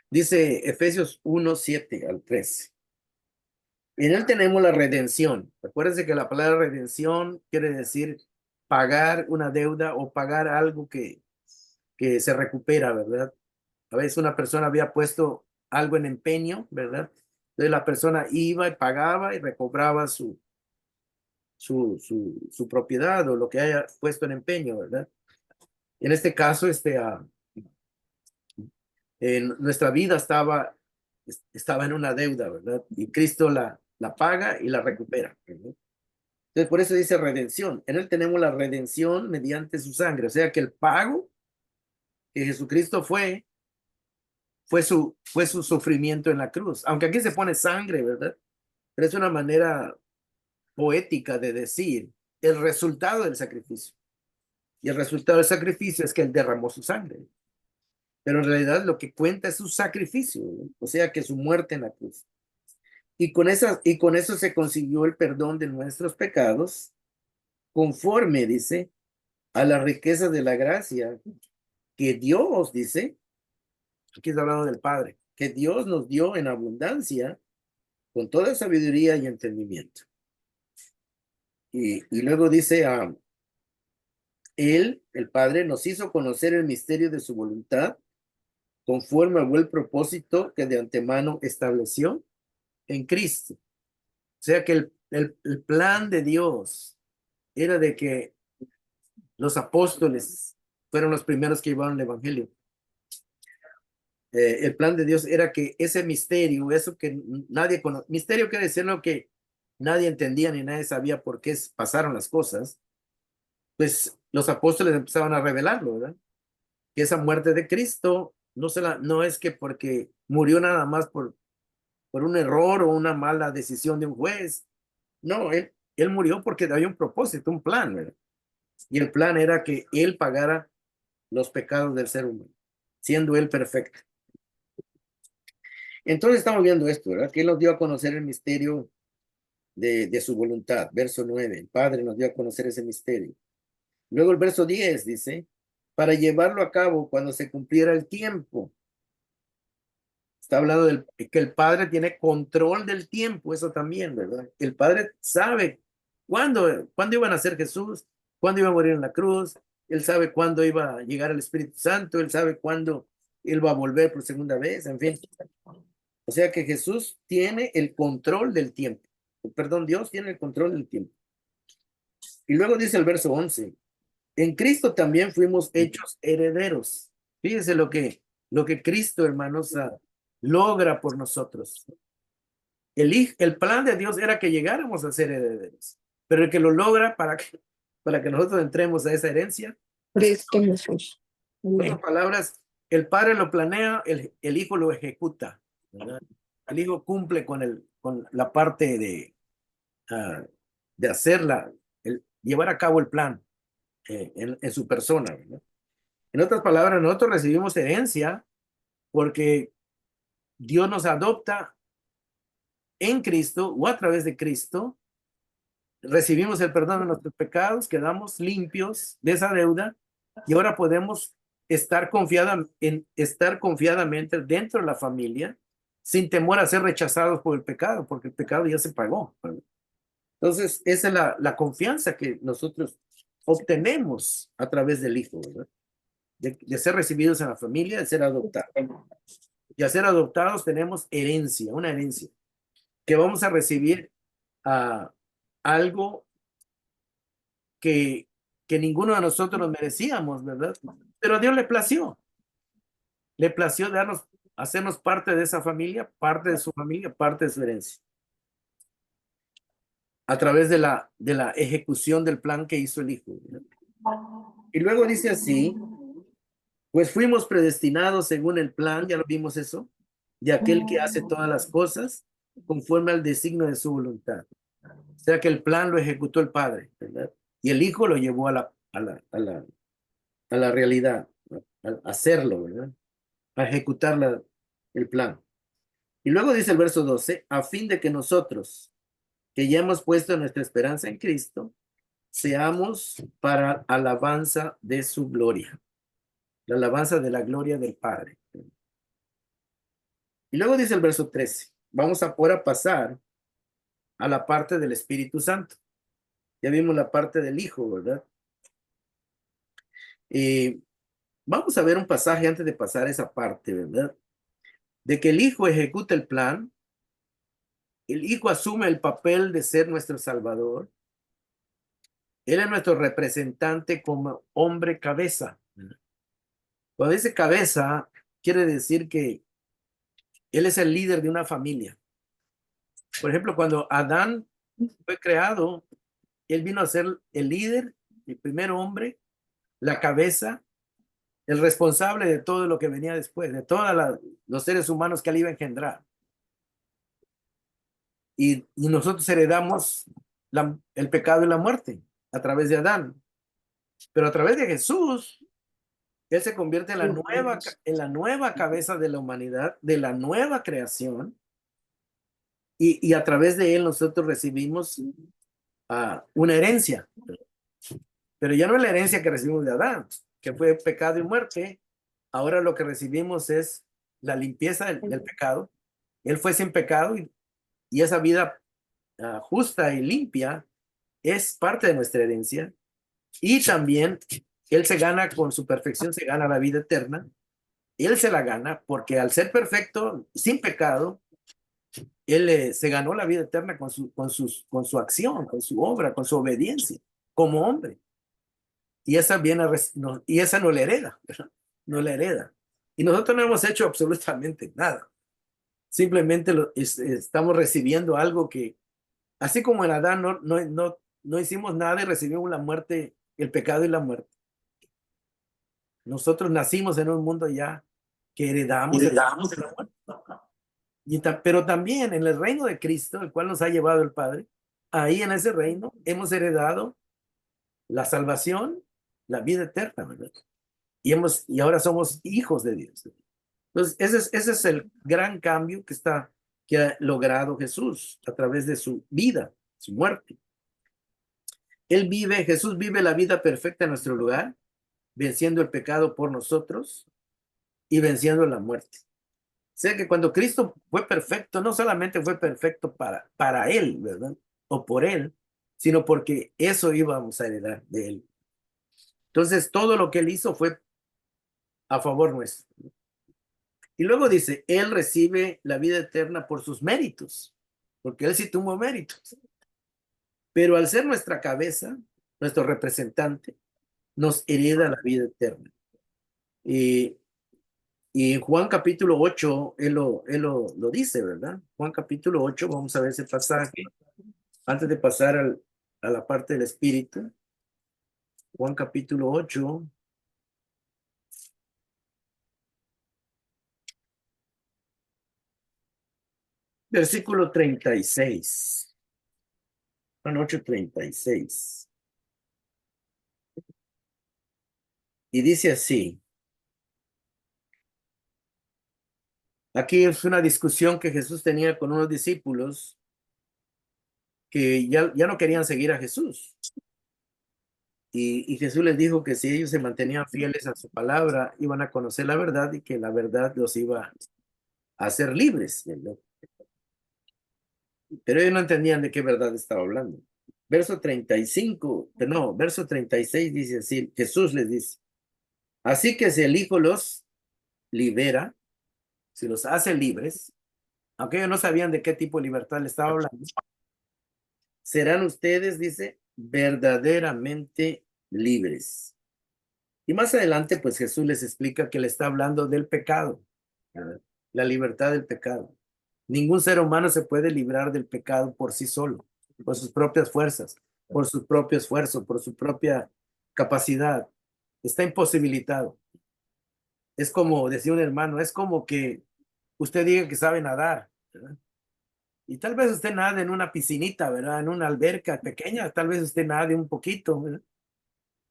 Dice Efesios 1:7 al 13. En él tenemos la redención. Acuérdense que la palabra redención quiere decir pagar una deuda o pagar algo que se recupera, ¿verdad? A veces una persona había puesto algo en empeño, ¿verdad? Entonces la persona iba y pagaba y recobraba su propiedad o lo que haya puesto en empeño, ¿verdad? En este caso, nuestra vida estaba en una deuda, ¿verdad? Y Cristo la paga y la recupera, ¿verdad? Entonces, por eso dice redención. En él tenemos la redención mediante su sangre. O sea que el pago que Jesucristo fue su sufrimiento en la cruz. Aunque aquí se pone sangre, ¿verdad? Pero es una manera poética de decir el resultado del sacrificio. Y el resultado del sacrificio es que él derramó su sangre. Pero en realidad lo que cuenta es su sacrificio, ¿no? O sea que su muerte en la cruz. Y con eso se consiguió el perdón de nuestros pecados, conforme, dice, a la riqueza de la gracia que Dios, dice, aquí está hablando del Padre, que Dios nos dio en abundancia con toda sabiduría y entendimiento. Y luego dice, Él, el Padre, nos hizo conocer el misterio de su voluntad, conforme al buen propósito que de antemano estableció en Cristo. O sea que el plan de Dios era de que los apóstoles fueron los primeros que llevaron el Evangelio. El plan de Dios era que ese misterio, eso que nadie conoce, misterio quiere decir lo que nadie entendía ni nadie sabía por qué pasaron las cosas, pues los apóstoles empezaban a revelarlo, ¿verdad? Que esa muerte de Cristo no es que porque murió nada más por un error o una mala decisión de un juez. No, él murió porque había un propósito, un plan, ¿verdad? Y el plan era que él pagara los pecados del ser humano, siendo él perfecto. Entonces estamos viendo esto, ¿verdad? Que él nos dio a conocer el misterio de su voluntad. Verso 9, el Padre nos dio a conocer ese misterio. Luego el verso 10 dice, para llevarlo a cabo cuando se cumpliera el tiempo. Está hablando que el Padre tiene control del tiempo, eso también, ¿verdad? El Padre sabe cuándo iba a nacer Jesús, cuándo iba a morir en la cruz, él sabe cuándo iba a llegar el Espíritu Santo, él sabe cuándo él va a volver por segunda vez, en fin. O sea que Jesús tiene el control del tiempo. Perdón, Dios tiene el control del tiempo. Y luego dice el verso 11, en Cristo también fuimos hechos herederos. Fíjense lo que Cristo, hermanos, logra por nosotros. El plan de Dios era que llegáramos a ser herederos, pero el que lo logra para que nosotros entremos a esa herencia. Cristo Jesús. En otras palabras, el Padre lo planea, el Hijo lo ejecuta, ¿verdad? El Hijo cumple con la parte de hacerla, llevar a cabo el plan en su persona, ¿verdad? En otras palabras, nosotros recibimos herencia porque Dios nos adopta en Cristo o a través de Cristo, recibimos el perdón de nuestros pecados, quedamos limpios de esa deuda y ahora podemos estar confiadamente dentro de la familia sin temor a ser rechazados por el pecado, porque el pecado ya se pagó, ¿verdad? Entonces, esa es la confianza que nosotros obtenemos a través del Hijo, ¿verdad? De ser recibidos en la familia, de ser adoptados. Y al ser adoptados tenemos herencia, una herencia, que vamos a recibir algo que ninguno de nosotros nos merecíamos, ¿verdad? Pero a Dios le plació hacernos parte de esa familia, parte de su familia, parte de su herencia, a través de la ejecución del plan que hizo el Hijo, ¿verdad? Y luego dice así, pues fuimos predestinados según el plan, ya lo vimos eso, de aquel que hace todas las cosas conforme al designio de su voluntad. O sea que el plan lo ejecutó el Padre, ¿verdad? Y el Hijo lo llevó a la realidad, a hacerlo, ¿verdad? A ejecutar el plan. Y luego dice el verso 12, a fin de que nosotros, que ya hemos puesto nuestra esperanza en Cristo, seamos para alabanza de su gloria, la alabanza de la gloria del Padre. Y luego dice el verso 13, vamos a ahora pasar a la parte del Espíritu Santo. Ya vimos la parte del Hijo, ¿verdad? Vamos a ver un pasaje antes de pasar esa parte, ¿verdad? De que el Hijo ejecuta el plan, el Hijo asume el papel de ser nuestro Salvador, Él es nuestro representante como hombre cabeza, Cuando dice cabeza, quiere decir que él es el líder de una familia. Por ejemplo, cuando Adán fue creado, él vino a ser el líder, el primer hombre, la cabeza, el responsable de todo lo que venía después, de todos los seres humanos que él iba a engendrar. Y nosotros heredamos el pecado y la muerte a través de Adán. Pero a través de Jesús, él se convierte en la nueva cabeza de la humanidad, de la nueva creación, y a través de él nosotros recibimos una herencia, pero ya no es la herencia que recibimos de Adán, que fue pecado y muerte. Ahora lo que recibimos es la limpieza del pecado. Él fue sin pecado, y esa vida justa y limpia es parte de nuestra herencia. Y también él se gana, con su perfección se gana la vida eterna. Él se la gana porque al ser perfecto, sin pecado, él se ganó la vida eterna con su acción, con su obra, con su obediencia como hombre. Y esa viene no, y esa no le hereda, ¿verdad? No le hereda. Y nosotros no hemos hecho absolutamente nada. Simplemente estamos recibiendo algo que, así como en Adán no hicimos nada y recibimos la muerte, el pecado y la muerte. Nosotros nacimos en un mundo ya que heredamos la muerte. Pero también en el reino de Cristo, el cual nos ha llevado el Padre, ahí en ese reino hemos heredado la salvación, la vida eterna, ¿verdad? Y ahora somos hijos de Dios. Entonces, ese es el gran cambio que ha logrado Jesús a través de su vida, su muerte. Jesús vive la vida perfecta en nuestro lugar, venciendo el pecado por nosotros y venciendo la muerte. O sea que cuando Cristo fue perfecto, no solamente fue perfecto para Él, ¿verdad? O por Él, sino porque eso íbamos a heredar de Él. Entonces, todo lo que Él hizo fue a favor nuestro. Y luego dice, Él recibe la vida eterna por sus méritos, porque Él sí tuvo méritos. Pero al ser nuestra cabeza, nuestro representante, nos hereda la vida eterna. Y, y en Juan capítulo 8, él lo dice, ¿verdad? Juan capítulo 8, vamos a ver ese pasaje, antes de pasar a la parte del Espíritu. Juan capítulo 8, versículo 36. Juan 8:36. Y dice así. Aquí es una discusión que Jesús tenía con unos discípulos que ya no querían seguir a Jesús. Y Jesús les dijo que si ellos se mantenían fieles a su palabra, iban a conocer la verdad y que la verdad los iba a hacer libres, ¿verdad? Pero ellos no entendían de qué verdad estaba hablando. Verso 35, no, verso 36 dice así, Jesús les dice, así que si el Hijo los libera, si los hace libres, aunque ellos no sabían de qué tipo de libertad le estaba hablando, serán ustedes, dice, verdaderamente libres. Y más adelante, pues Jesús les explica que le está hablando del pecado, ¿verdad? La libertad del pecado. Ningún ser humano se puede librar del pecado por sí solo, por sus propias fuerzas, por su propio esfuerzo, por su propia capacidad. Está imposibilitado. Es como, decía un hermano, es como que usted diga que sabe nadar, ¿verdad? Y tal vez usted nade en una piscinita, ¿verdad? En una alberca pequeña, tal vez usted nade un poquito, ¿verdad?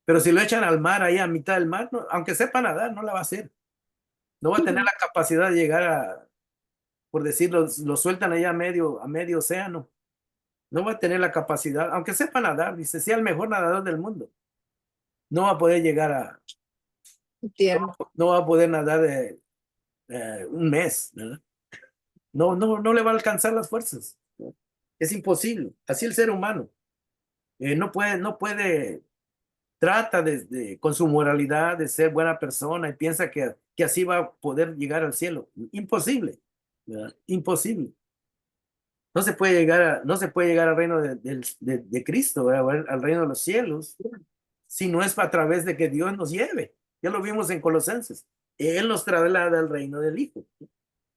Pero si lo echan al mar, ahí a mitad del mar, aunque sepa nadar, no la va a hacer. No va a tener la capacidad de llegar por decirlo, lo sueltan ahí a medio océano. No va a tener la capacidad, aunque sepa nadar, dice, sea el mejor nadador del mundo. No va a poder llegar Entiendo. no va a poder nadar un mes, ¿verdad? No le va a alcanzar las fuerzas, ¿no? Es imposible. Así el ser humano. No puede, trata con su moralidad de ser buena persona y piensa que así va a poder llegar al cielo. Imposible, ¿verdad? Imposible. No se puede llegar al reino de Cristo, ¿verdad? Al reino de los cielos, si no es a través de que Dios nos lleve. Ya lo vimos en Colosenses. Él nos traslada al reino del Hijo.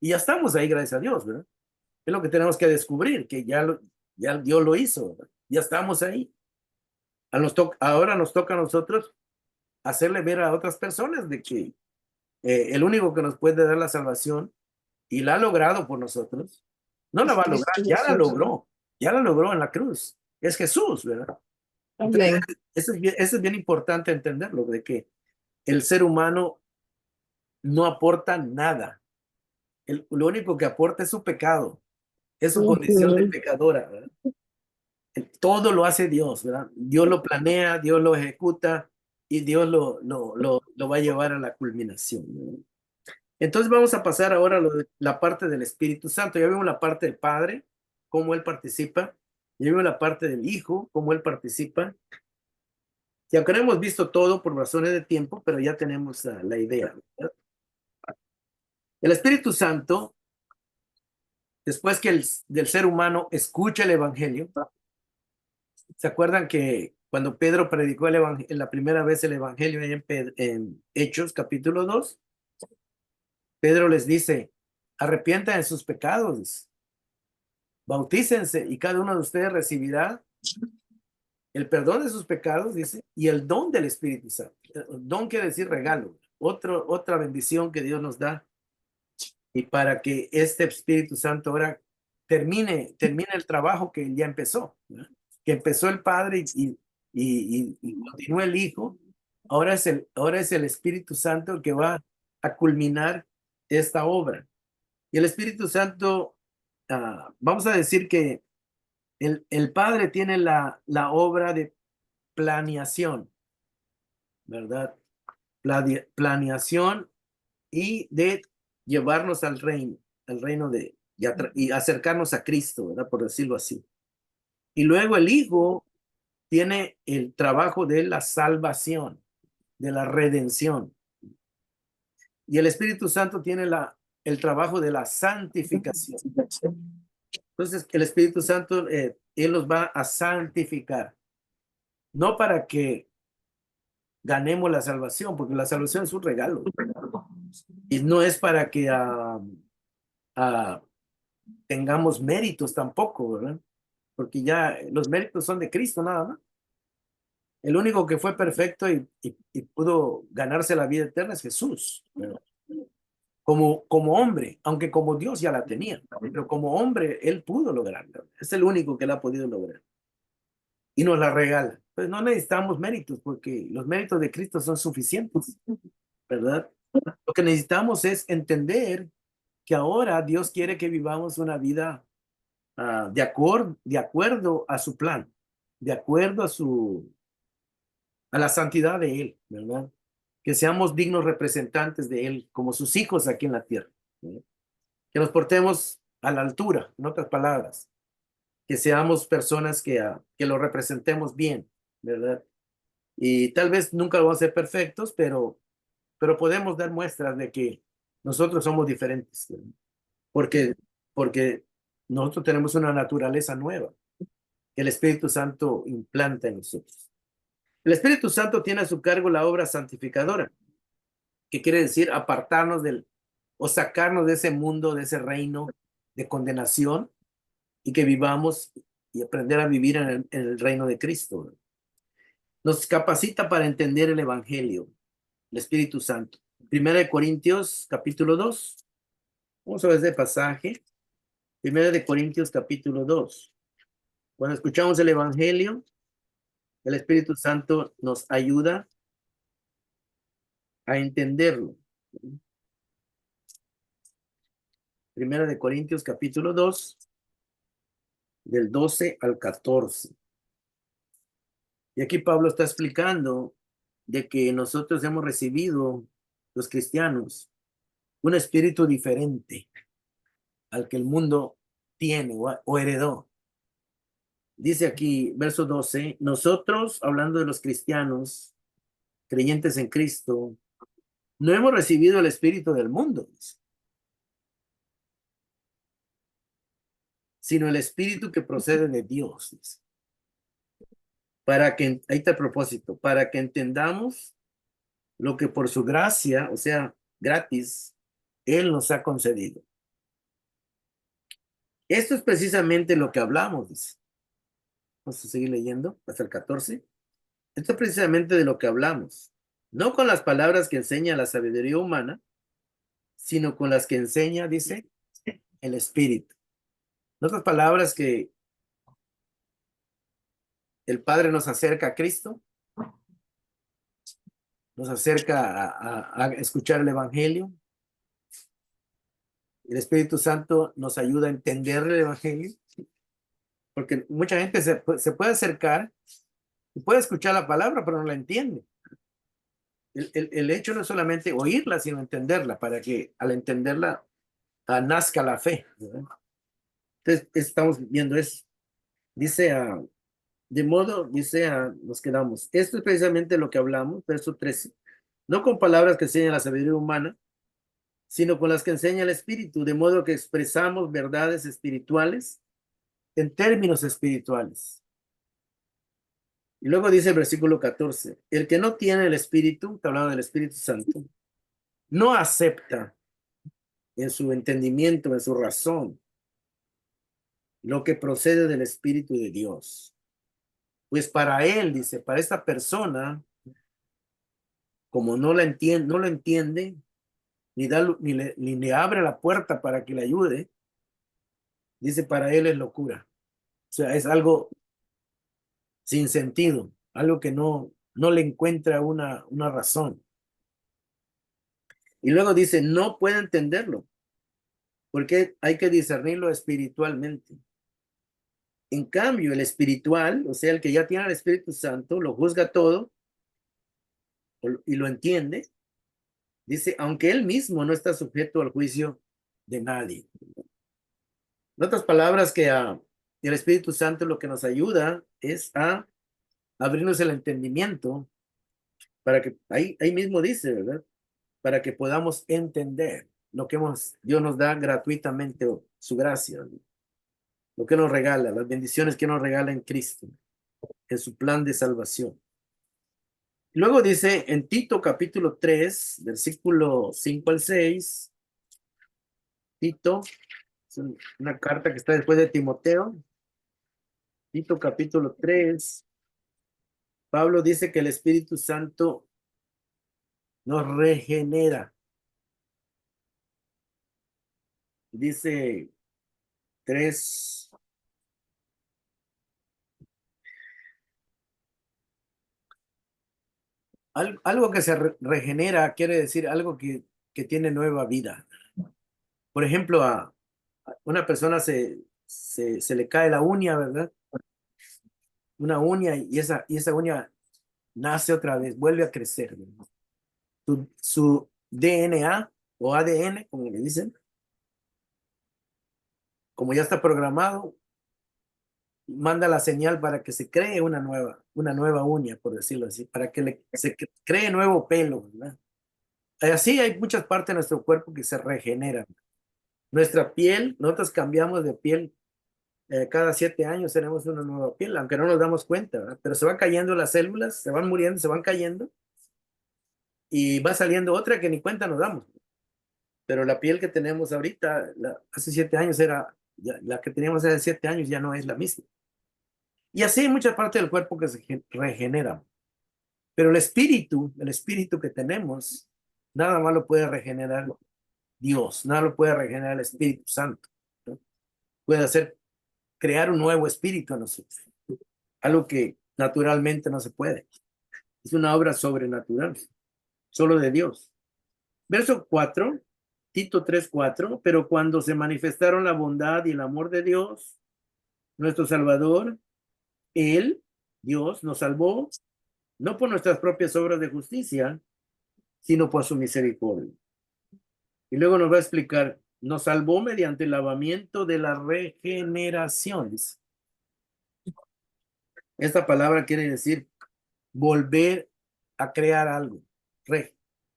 Y ya estamos ahí, gracias a Dios, ¿verdad? Es lo que tenemos que descubrir, que ya Dios lo hizo, ¿verdad? Ya estamos ahí. Ahora nos toca a nosotros hacerle ver a otras personas de que el único que nos puede dar la salvación y la ha logrado por nosotros, no la Es va a lograr, Cristo Jesús. ya la logró en la cruz. Es Jesús, ¿verdad? Entonces, Amén. eso es bien importante entenderlo, de que el ser humano no aporta nada. Lo único que aporta es su pecado, es su condición de Ujú. pecadora, ¿verdad? Todo lo hace Dios, ¿verdad? Dios lo planea, Dios lo ejecuta y Dios lo va a llevar a la culminación, ¿verdad? Entonces vamos a pasar ahora a la parte del Espíritu Santo. Ya vimos la parte del Padre, cómo Él participa. Ya vimos la parte del Hijo, cómo Él participa. Y aunque no hemos visto todo por razones de tiempo, pero ya tenemos la idea, ¿verdad? El Espíritu Santo, después que del ser humano escucha el Evangelio, ¿se acuerdan que cuando Pedro predicó la primera vez el Evangelio en Hechos capítulo 2, Pedro les dice, arrepientan de sus pecados, bautícense y cada uno de ustedes recibirá el perdón de sus pecados, dice, y el don del Espíritu Santo. Don quiere decir regalo, otra bendición que Dios nos da. Y para que este Espíritu Santo ahora termine el trabajo que ya empezó, ¿verdad? Que empezó el Padre y continúa el Hijo, ahora es el Espíritu Santo el que va a culminar esta obra. Y el Espíritu Santo, vamos a decir que el Padre tiene la obra de planeación, ¿verdad? Planeación y de llevarnos al reino y acercarnos a Cristo, ¿verdad? Por decirlo así. Y luego el Hijo tiene el trabajo de la salvación, de la redención. Y el Espíritu Santo tiene el trabajo de la santificación. Entonces, el Espíritu Santo, Él nos va a santificar, no para que ganemos la salvación, porque la salvación es un regalo. Y no es para que ah, tengamos méritos tampoco, ¿verdad? Porque ya los méritos son de Cristo nada más. El único que fue perfecto y pudo ganarse la vida eterna es Jesús, ¿verdad? Como hombre, aunque como Dios ya la tenía, pero como hombre él pudo lograrla. Es el único que la ha podido lograr y nos la regala. Pues no necesitamos méritos porque los méritos de Cristo son suficientes, ¿verdad? Lo que necesitamos es entender que ahora Dios quiere que vivamos una vida de acuerdo a su plan, de acuerdo a la santidad de Él, ¿verdad? Que seamos dignos representantes de Él como sus hijos aquí en la tierra, ¿verdad? Que nos portemos a la altura, en otras palabras, que seamos personas que lo representemos bien, ¿verdad? Y tal vez nunca vamos a ser perfectos, pero podemos dar muestras de que nosotros somos diferentes, ¿verdad? Porque, porque nosotros tenemos una naturaleza nueva que el Espíritu Santo implanta en nosotros. El Espíritu Santo tiene a su cargo la obra santificadora, que quiere decir apartarnos o sacarnos de ese mundo, de ese reino de condenación y que vivamos y aprender a vivir en el reino de Cristo. Nos capacita para entender el Evangelio, el Espíritu Santo. Primera de Corintios, capítulo 2. Vamos a ver ese pasaje. Primera de Corintios, capítulo 2. Cuando escuchamos el Evangelio, el Espíritu Santo nos ayuda a entenderlo. Primera de Corintios capítulo 2, del 12 al 14. Y aquí Pablo está explicando de que nosotros hemos recibido, los cristianos, un espíritu diferente al que el mundo tiene o heredó. Dice aquí, verso 12, nosotros, hablando de los cristianos, creyentes en Cristo, no hemos recibido el espíritu del mundo, sino el espíritu que procede de Dios. Para que, ahí está el propósito, para que entendamos lo que por su gracia, o sea, gratis, Él nos ha concedido. Esto es precisamente lo que hablamos, dice. Vamos a seguir leyendo hasta el 14. Esto es precisamente de lo que hablamos. No con las palabras que enseña la sabiduría humana, sino con las que enseña, dice, el Espíritu. En otras palabras, que el Padre nos acerca a Cristo, nos acerca a escuchar el Evangelio. El Espíritu Santo nos ayuda a entender el Evangelio, porque mucha gente se puede acercar y puede escuchar la palabra, pero no la entiende. El hecho no es solamente oírla, sino entenderla, para que al entenderla nazca la fe, ¿verdad? Entonces, estamos viendo eso. Dice, de modo, dice, nos quedamos. Esto es precisamente lo que hablamos, verso 13. No con palabras que enseñan la sabiduría humana, sino con las que enseña el Espíritu, de modo que expresamos verdades espirituales en términos espirituales. Y luego dice el versículo 14, el que no tiene el Espíritu, está hablando del Espíritu Santo, no acepta en su entendimiento, en su razón, lo que procede del Espíritu de Dios. Pues para él, dice, para esta persona, como no la entiende, no lo entiende, ni le abre la puerta para que le ayude, dice, para él es locura. O sea, es algo sin sentido, algo que no le encuentra una razón. Y luego dice, no puede entenderlo, porque hay que discernirlo espiritualmente. En cambio, el espiritual, o sea, el que ya tiene el Espíritu Santo, lo juzga todo y lo entiende. Dice, aunque él mismo no está sujeto al juicio de nadie. En otras palabras, que el Espíritu Santo lo que nos ayuda es a abrirnos el entendimiento para que, ahí mismo dice, ¿verdad? Para que podamos entender lo que Dios nos da gratuitamente, su gracia, ¿verdad? Lo que nos regala, las bendiciones que nos regala en Cristo, en su plan de salvación. Luego dice en Tito capítulo 3, versículo 5 al 6, Tito, es una carta que está después de Timoteo, Tito capítulo 3, Pablo dice que el Espíritu Santo nos regenera. Dice 3, algo que se regenera quiere decir algo que tiene nueva vida. Por ejemplo, a una persona se le cae la uña, ¿verdad? Una uña y esa uña nace otra vez, vuelve a crecer, ¿verdad? Su DNA o ADN, como le dicen, como ya está programado, manda la señal para que se cree una nueva uña, por decirlo así, para que se cree nuevo pelo, ¿verdad? Así hay muchas partes de nuestro cuerpo que se regeneran. Nuestra piel, nosotros cambiamos de piel cada 7 años, tenemos una nueva piel, aunque no nos damos cuenta, ¿verdad? Pero se van cayendo las células, se van muriendo, se van cayendo y va saliendo otra que ni cuenta nos damos. Pero la piel que tenemos ahorita, hace 7 años la que teníamos hace 7 años ya no es la misma. Y así hay muchas partes del cuerpo que se regeneran. Pero el espíritu que tenemos, nada más lo puede regenerar Dios, nada lo puede regenerar el Espíritu Santo, ¿no? Puede crear un nuevo espíritu en nosotros, algo que naturalmente no se puede. Es una obra sobrenatural, solo de Dios. Verso 4, Tito 3:4, pero cuando se manifestaron la bondad y el amor de Dios, nuestro Salvador, Él, Dios, nos salvó, no por nuestras propias obras de justicia, sino por su misericordia. Y luego nos va a explicar, nos salvó mediante el lavamiento de la regeneración. Esta palabra quiere decir volver a crear algo.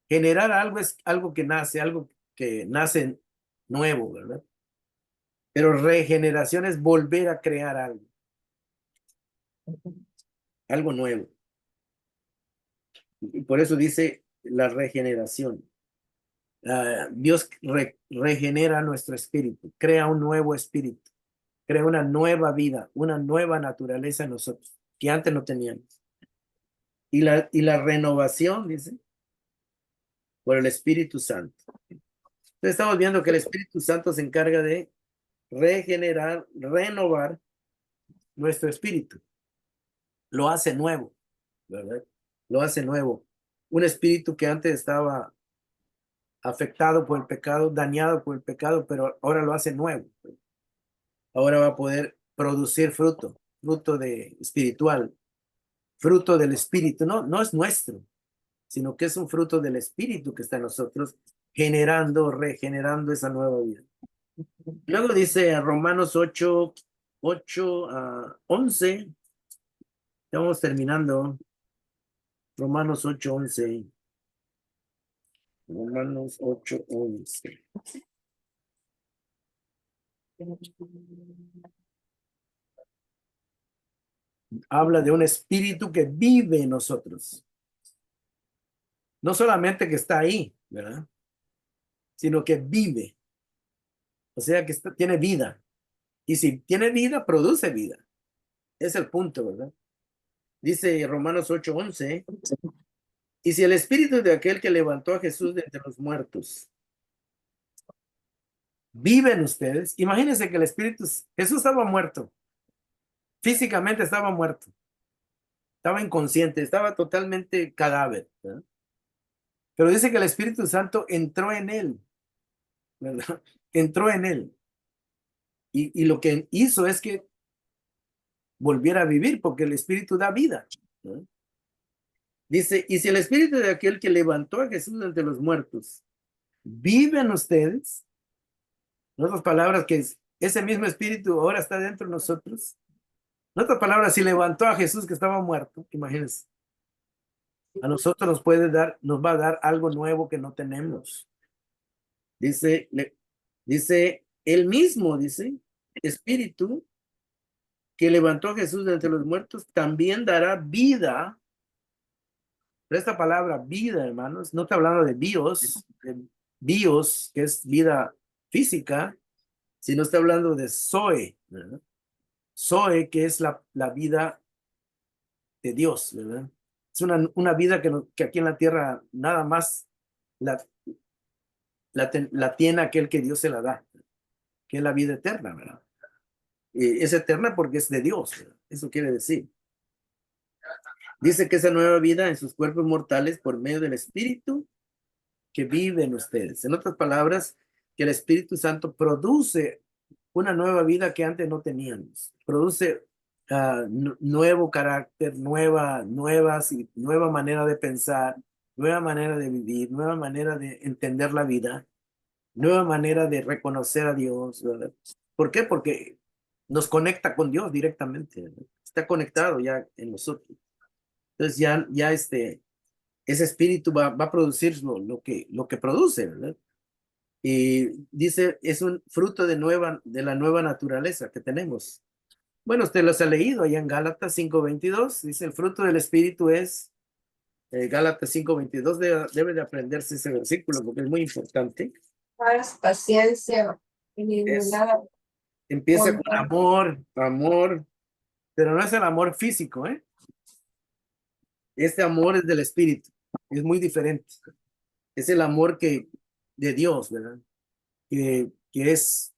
Generar algo es algo que nace nuevo, ¿verdad? Pero regeneración es volver a crear algo nuevo. Y por eso dice, la regeneración. Dios regenera nuestro espíritu, crea un nuevo espíritu, crea una nueva vida, una nueva naturaleza en nosotros, que antes no teníamos. Y la renovación, dice, por el Espíritu Santo. Entonces estamos viendo que el Espíritu Santo se encarga de regenerar, renovar nuestro espíritu. Lo hace nuevo, ¿verdad? Lo hace nuevo. Un espíritu que antes estaba afectado por el pecado, dañado por el pecado, pero ahora lo hace nuevo. Ahora va a poder producir fruto, fruto de espiritual, fruto del espíritu. No es nuestro, sino que es un fruto del espíritu que está en nosotros, generando, regenerando esa nueva vida. Luego dice Romanos 8, 11. Estamos terminando. Romanos 8, 11. Romanos 8, 11. Habla de un espíritu que vive en nosotros. No solamente que está ahí, ¿verdad? Sino que vive. O sea que tiene vida. Y si tiene vida, produce vida. Es el punto, ¿verdad? Dice Romanos 8, 11. Y si el espíritu de aquel que levantó a Jesús de entre los muertos vive en ustedes, imagínense que el espíritu, Jesús estaba muerto. Físicamente estaba muerto. Estaba inconsciente, estaba totalmente cadáver, ¿verdad? Pero dice que el Espíritu Santo entró en él, ¿verdad? Entró en él. Y lo que hizo es que volviera a vivir, porque el Espíritu da vida, ¿verdad? Dice, y si el Espíritu de aquel que levantó a Jesús entre los muertos vive en ustedes, en otras palabras, que ese mismo Espíritu ahora está dentro de nosotros. En otras palabras, si levantó a Jesús que estaba muerto, imagínense, a nosotros nos va a dar algo nuevo que no tenemos. Dice, dice, él mismo, dice, Espíritu que levantó a Jesús de entre los muertos, también dará vida. Pero esta palabra vida, hermanos, no está hablando de bios, que es vida física, sino está hablando de zoe, ¿verdad? Zoe, que es la vida de Dios, ¿verdad? Es una vida que aquí en la tierra nada más la tiene aquel que Dios se la da, que es la vida eterna, ¿verdad? Es eterna porque es de Dios, ¿verdad? Eso quiere decir. Dice que esa nueva vida en sus cuerpos mortales por medio del Espíritu que vive en ustedes. En otras palabras, que el Espíritu Santo produce una nueva vida que antes no teníamos. Produce nuevo carácter, nueva manera de pensar, nueva manera de vivir, nueva manera de entender la vida, nueva manera de reconocer a Dios, ¿verdad? ¿Por qué? Porque nos conecta con Dios directamente, ¿verdad? Está conectado ya en nosotros. Entonces ya ese espíritu va a producir lo que produce, ¿verdad? Y dice, es un fruto de la nueva naturaleza que tenemos. Bueno, usted los ha leído allá en Gálatas 5:22, dice, el fruto del espíritu es, Gálatas 5:22, debe de aprenderse ese versículo porque es muy importante. Paz, paciencia, Es, benignidad, empieza con bondad. amor, pero no es el amor físico, ¿eh? Este amor es del espíritu, es muy diferente. Es el amor de Dios, ¿verdad? Que es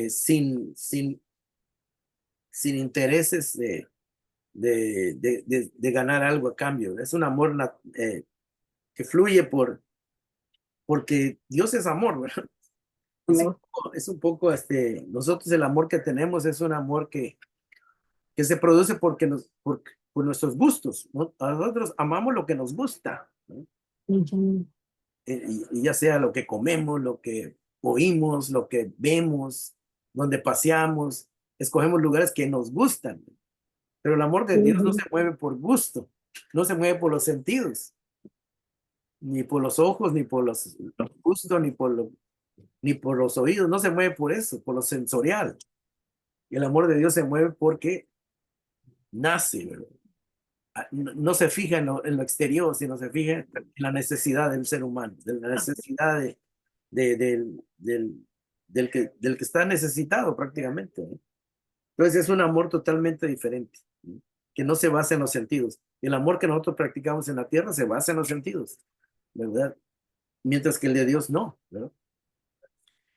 sin intereses de ganar algo a cambio. Es un amor que fluye porque Dios es amor, ¿verdad? Es un poco, nosotros el amor que tenemos es un amor que se produce por nuestros gustos, ¿no? Nosotros amamos lo que nos gusta, ¿no? Y ya sea lo que comemos, lo que oímos, lo que vemos, donde paseamos, escogemos lugares que nos gustan. Pero el amor de Dios no se mueve por gusto, no se mueve por los sentidos, ni por los ojos, ni por los gustos, ni por los oídos, no se mueve por eso, por lo sensorial. Y el amor de Dios se mueve porque nace, ¿verdad? no se fija en lo exterior, sino se fija en la necesidad del ser humano, de la necesidad del que está necesitado prácticamente, ¿no? Entonces es un amor totalmente diferente, ¿no? Que no se basa en los sentidos. El amor que nosotros practicamos en la tierra se basa en los sentidos, ¿verdad? Mientras que el de Dios no, ¿verdad?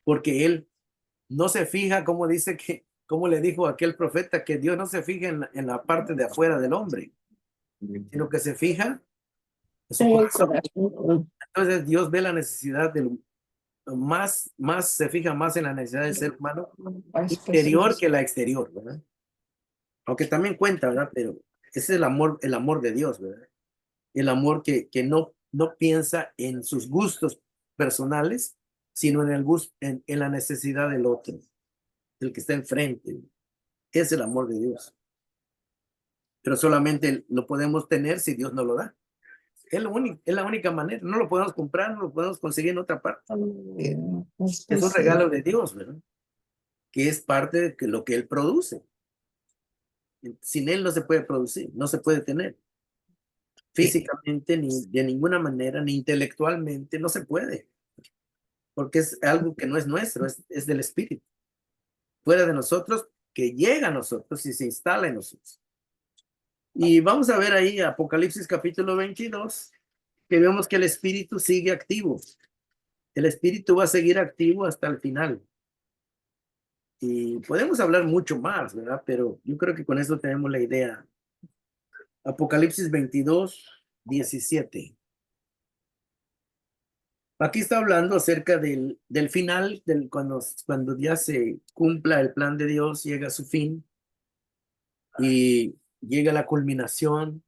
Porque Él no se fija, como dice que, como le dijo aquel profeta, que Dios no se fija en la parte de afuera del hombre, sino que se fija en su En el corazón. corazón. Entonces Dios ve la necesidad más se fija más en la necesidad del ser humano interior que la exterior, ¿verdad? Aunque también cuenta, ¿verdad? Pero ese es el amor de Dios, ¿verdad? El amor que no piensa en sus gustos personales, sino en la necesidad del otro, del que está enfrente. Es el amor de Dios. Pero solamente lo podemos tener si Dios nos lo da. Es la única manera. No lo podemos comprar, no lo podemos conseguir en otra parte. Es un regalo de Dios, ¿verdad? Que es parte de lo que Él produce. Sin Él no se puede producir, no se puede tener. Físicamente, ni de ninguna manera, ni intelectualmente, no se puede. Porque es algo que no es nuestro, es del Espíritu. Fuera de nosotros, que llega a nosotros y se instala en nosotros. Y vamos a ver ahí Apocalipsis capítulo 22, que vemos que el Espíritu sigue activo. El Espíritu va a seguir activo hasta el final. Y podemos hablar mucho más, ¿verdad? Pero yo creo que con eso tenemos la idea. Apocalipsis 22:17. Aquí está hablando acerca del final, cuando ya se cumpla el plan de Dios, llega a su fin y llega la culminación.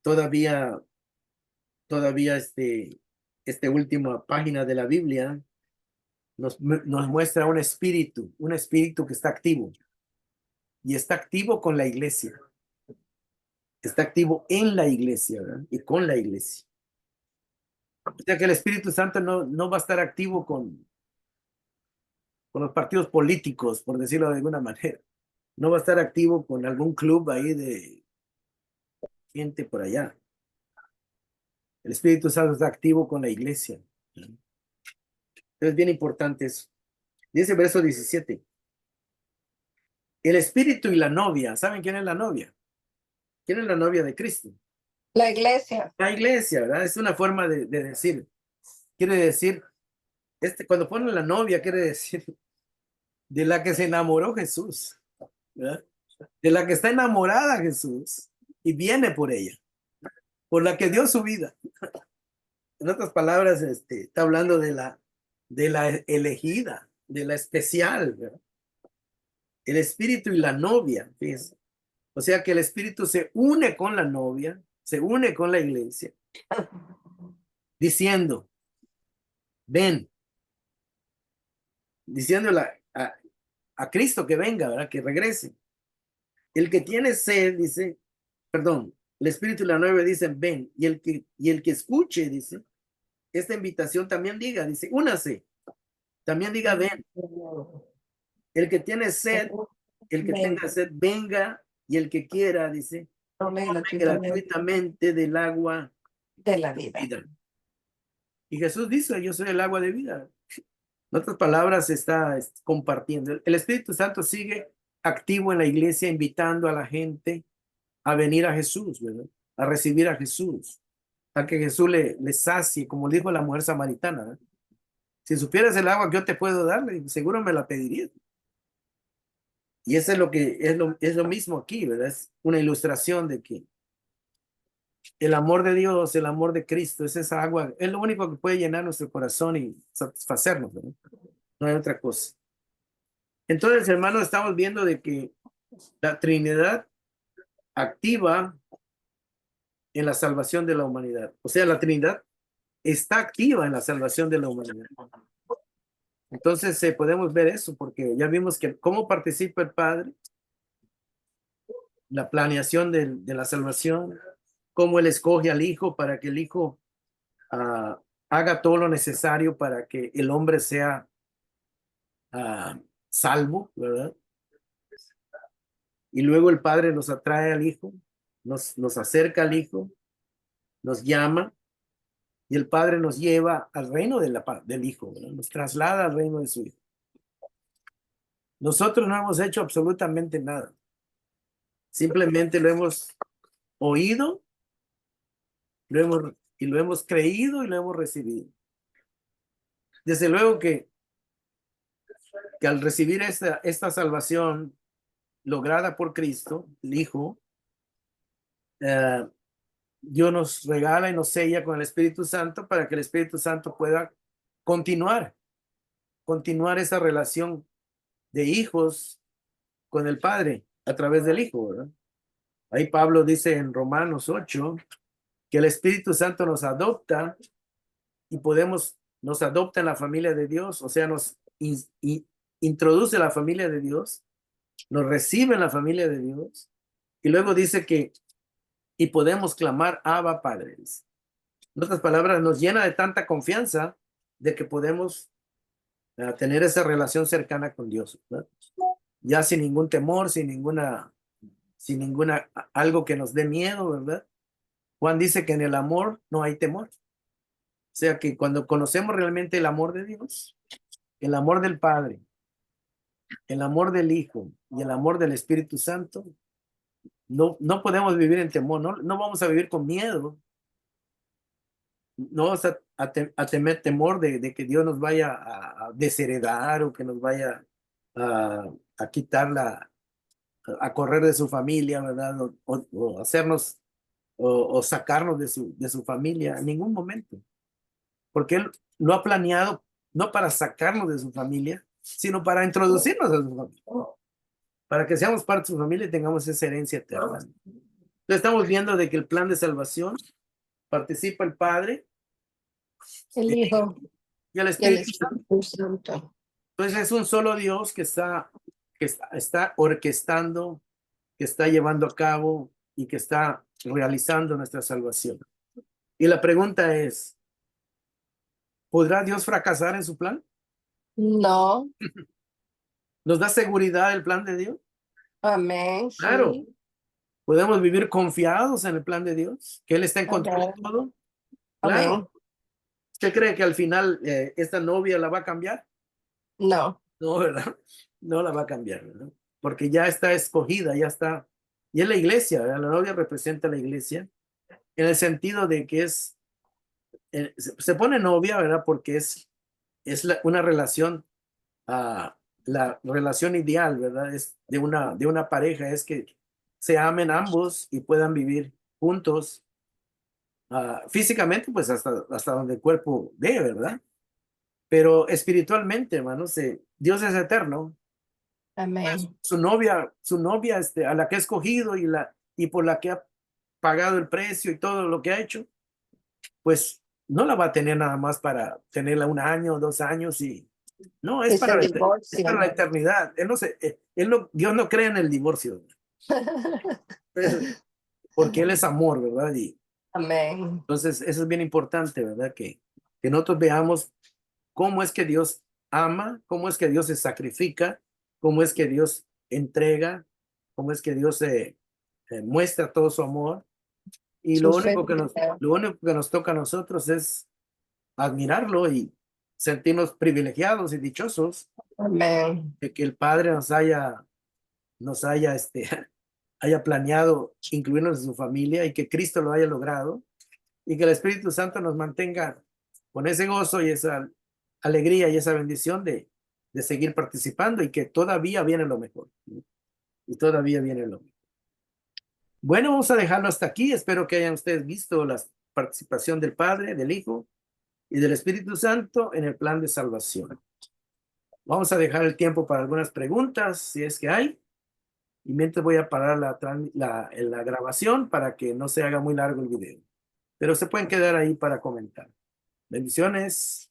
Todavía esta última página de la Biblia nos muestra un espíritu que está activo y está activo con la iglesia, está activo en la iglesia, ¿verdad? Y con la iglesia. O sea que el Espíritu Santo no va a estar activo con los partidos políticos, por decirlo de alguna manera. No va a estar activo con algún club ahí de gente por allá. El Espíritu Santo está activo con la iglesia. Es bien importante eso. Dice verso 17. El Espíritu y la novia. ¿Saben quién es la novia? ¿Quién es la novia de Cristo? La iglesia. La iglesia, ¿verdad? Es una forma de decir. Quiere decir, cuando ponen la novia, quiere decir de la que se enamoró Jesús, ¿verdad? De la que está enamorada Jesús y viene por ella, por la que dio su vida. En otras palabras, está hablando de la elegida, de la especial, ¿verdad? El espíritu y la novia, fíjense. O sea que el espíritu se une con la novia, se une con la iglesia, diciendo, ven, diciéndole a Cristo que venga, ¿verdad? Que regrese. El que tiene sed, dice, perdón, el espíritu y la novia dicen, ven, y el que escuche, dice, esta invitación también diga, dice, únase, también diga, ven. El que tiene sed, el que tenga sed, venga, y el que quiera, dice, Tome tome gratuitamente gratuitamente del agua de la de vida. vida. Y Jesús dice, yo soy el agua de vida. En otras palabras, está compartiendo. El Espíritu Santo sigue activo en la iglesia, invitando a la gente a venir a Jesús, ¿verdad? A recibir a Jesús, a que Jesús le sacie, como dijo la mujer samaritana, ¿verdad? Si supieras el agua que yo te puedo dar, seguro me la pedirías. Y eso es lo mismo aquí, ¿verdad? Es una ilustración de que el amor de Dios, el amor de Cristo, es esa agua, es lo único que puede llenar nuestro corazón y satisfacernos, ¿verdad? No hay otra cosa. Entonces, hermanos, estamos viendo de que la Trinidad activa en la salvación de la humanidad. O sea, la Trinidad está activa en la salvación de la humanidad. Entonces, podemos ver eso porque ya vimos que cómo participa el Padre, la planeación de la salvación, cómo Él escoge al Hijo para que el Hijo haga todo lo necesario para que el hombre sea salvo, ¿verdad? y luego el Padre nos atrae al Hijo, nos acerca al Hijo, nos llama, y el Padre nos lleva al reino del Hijo, ¿verdad? Nos traslada al reino de su Hijo. Nosotros no hemos hecho absolutamente nada. Simplemente lo hemos oído, y lo hemos creído y lo hemos recibido. Desde luego que al recibir esta salvación lograda por Cristo, el Hijo, eh, Dios nos regala y nos sella con el Espíritu Santo para que el Espíritu Santo pueda continuar esa relación de hijos con el Padre a través del Hijo, ¿verdad? Ahí Pablo dice en Romanos 8 que el Espíritu Santo nos adopta y nos adopta en la familia de Dios, o sea, introduce la familia de Dios, nos recibe en la familia de Dios, y luego dice y podemos clamar Abba Padre. En otras palabras, nos llena de tanta confianza de que podemos tener esa relación cercana con Dios, ¿verdad? Ya sin ningún temor, sin ninguna, algo que nos dé miedo, ¿verdad? Juan dice que en el amor no hay temor. O sea que cuando conocemos realmente el amor de Dios, el amor del Padre, el amor del Hijo y el amor del Espíritu Santo, no podemos vivir en temor, no vamos a vivir con miedo, no vamos a temer temor de que Dios nos vaya a desheredar o que nos vaya a quitar a correr de su familia, ¿verdad? O hacernos o sacarnos de su familia en ningún momento, porque Él lo ha planeado no para sacarnos de su familia, sino para introducirnos a su familia, para que seamos parte de su familia y tengamos esa herencia eterna. Entonces estamos viendo de que el plan de salvación participa el Padre, El Hijo y el y el Espíritu Santo. Espíritu Santo. Entonces es un solo Dios que está orquestando, que está llevando a cabo y que está realizando nuestra salvación. Y la pregunta es, ¿podrá Dios fracasar en su plan? No, ¿Nos da seguridad el plan de Dios? amén, Claro. sí, ¿Podemos vivir confiados en el plan de Dios? ¿Que Él está en control de amén, todo? Claro. amén. ¿Usted cree que al final esta novia la va a cambiar? No, No, ¿verdad? No la va a cambiar, ¿verdad? Porque ya está escogida, ya está. Y es la iglesia, ¿verdad? La novia representa a la iglesia en el sentido de que se pone novia, ¿verdad? Porque es una relación, la relación ideal, ¿verdad? Es de una pareja, es que se amen ambos y puedan vivir juntos, físicamente, pues hasta donde el cuerpo dé, ¿verdad? Pero espiritualmente, hermanos, Dios es eterno. amén. Su novia a la que ha escogido y por la que ha pagado el precio y todo lo que ha hecho, pues no la va a tener nada más para tenerla un año, 2 años no, Y se es para la divorcian. eternidad. Dios no cree en el divorcio, porque Él es amor, ¿verdad? Y Amén, entonces eso es bien importante, ¿verdad? Que nosotros veamos cómo es que Dios ama, cómo es que Dios se sacrifica, cómo es que Dios entrega, cómo es que Dios muestra todo su amor. Y su fidelidad. lo único que nos toca a nosotros es admirarlo y sentirnos privilegiados y dichosos Amén, de que el Padre haya planeado incluirnos en su familia y que Cristo lo haya logrado y que el Espíritu Santo nos mantenga con ese gozo y esa alegría y esa bendición de seguir participando y que todavía viene lo mejor. Y todavía viene lo mejor. Bueno, vamos a dejarlo hasta aquí. Espero que hayan ustedes visto la participación del Padre, del Hijo y del Espíritu Santo en el plan de salvación. Vamos a dejar el tiempo para algunas preguntas, si es que hay. Y mientras voy a parar la grabación para que no se haga muy largo el video. Pero se pueden quedar ahí para comentar. Bendiciones.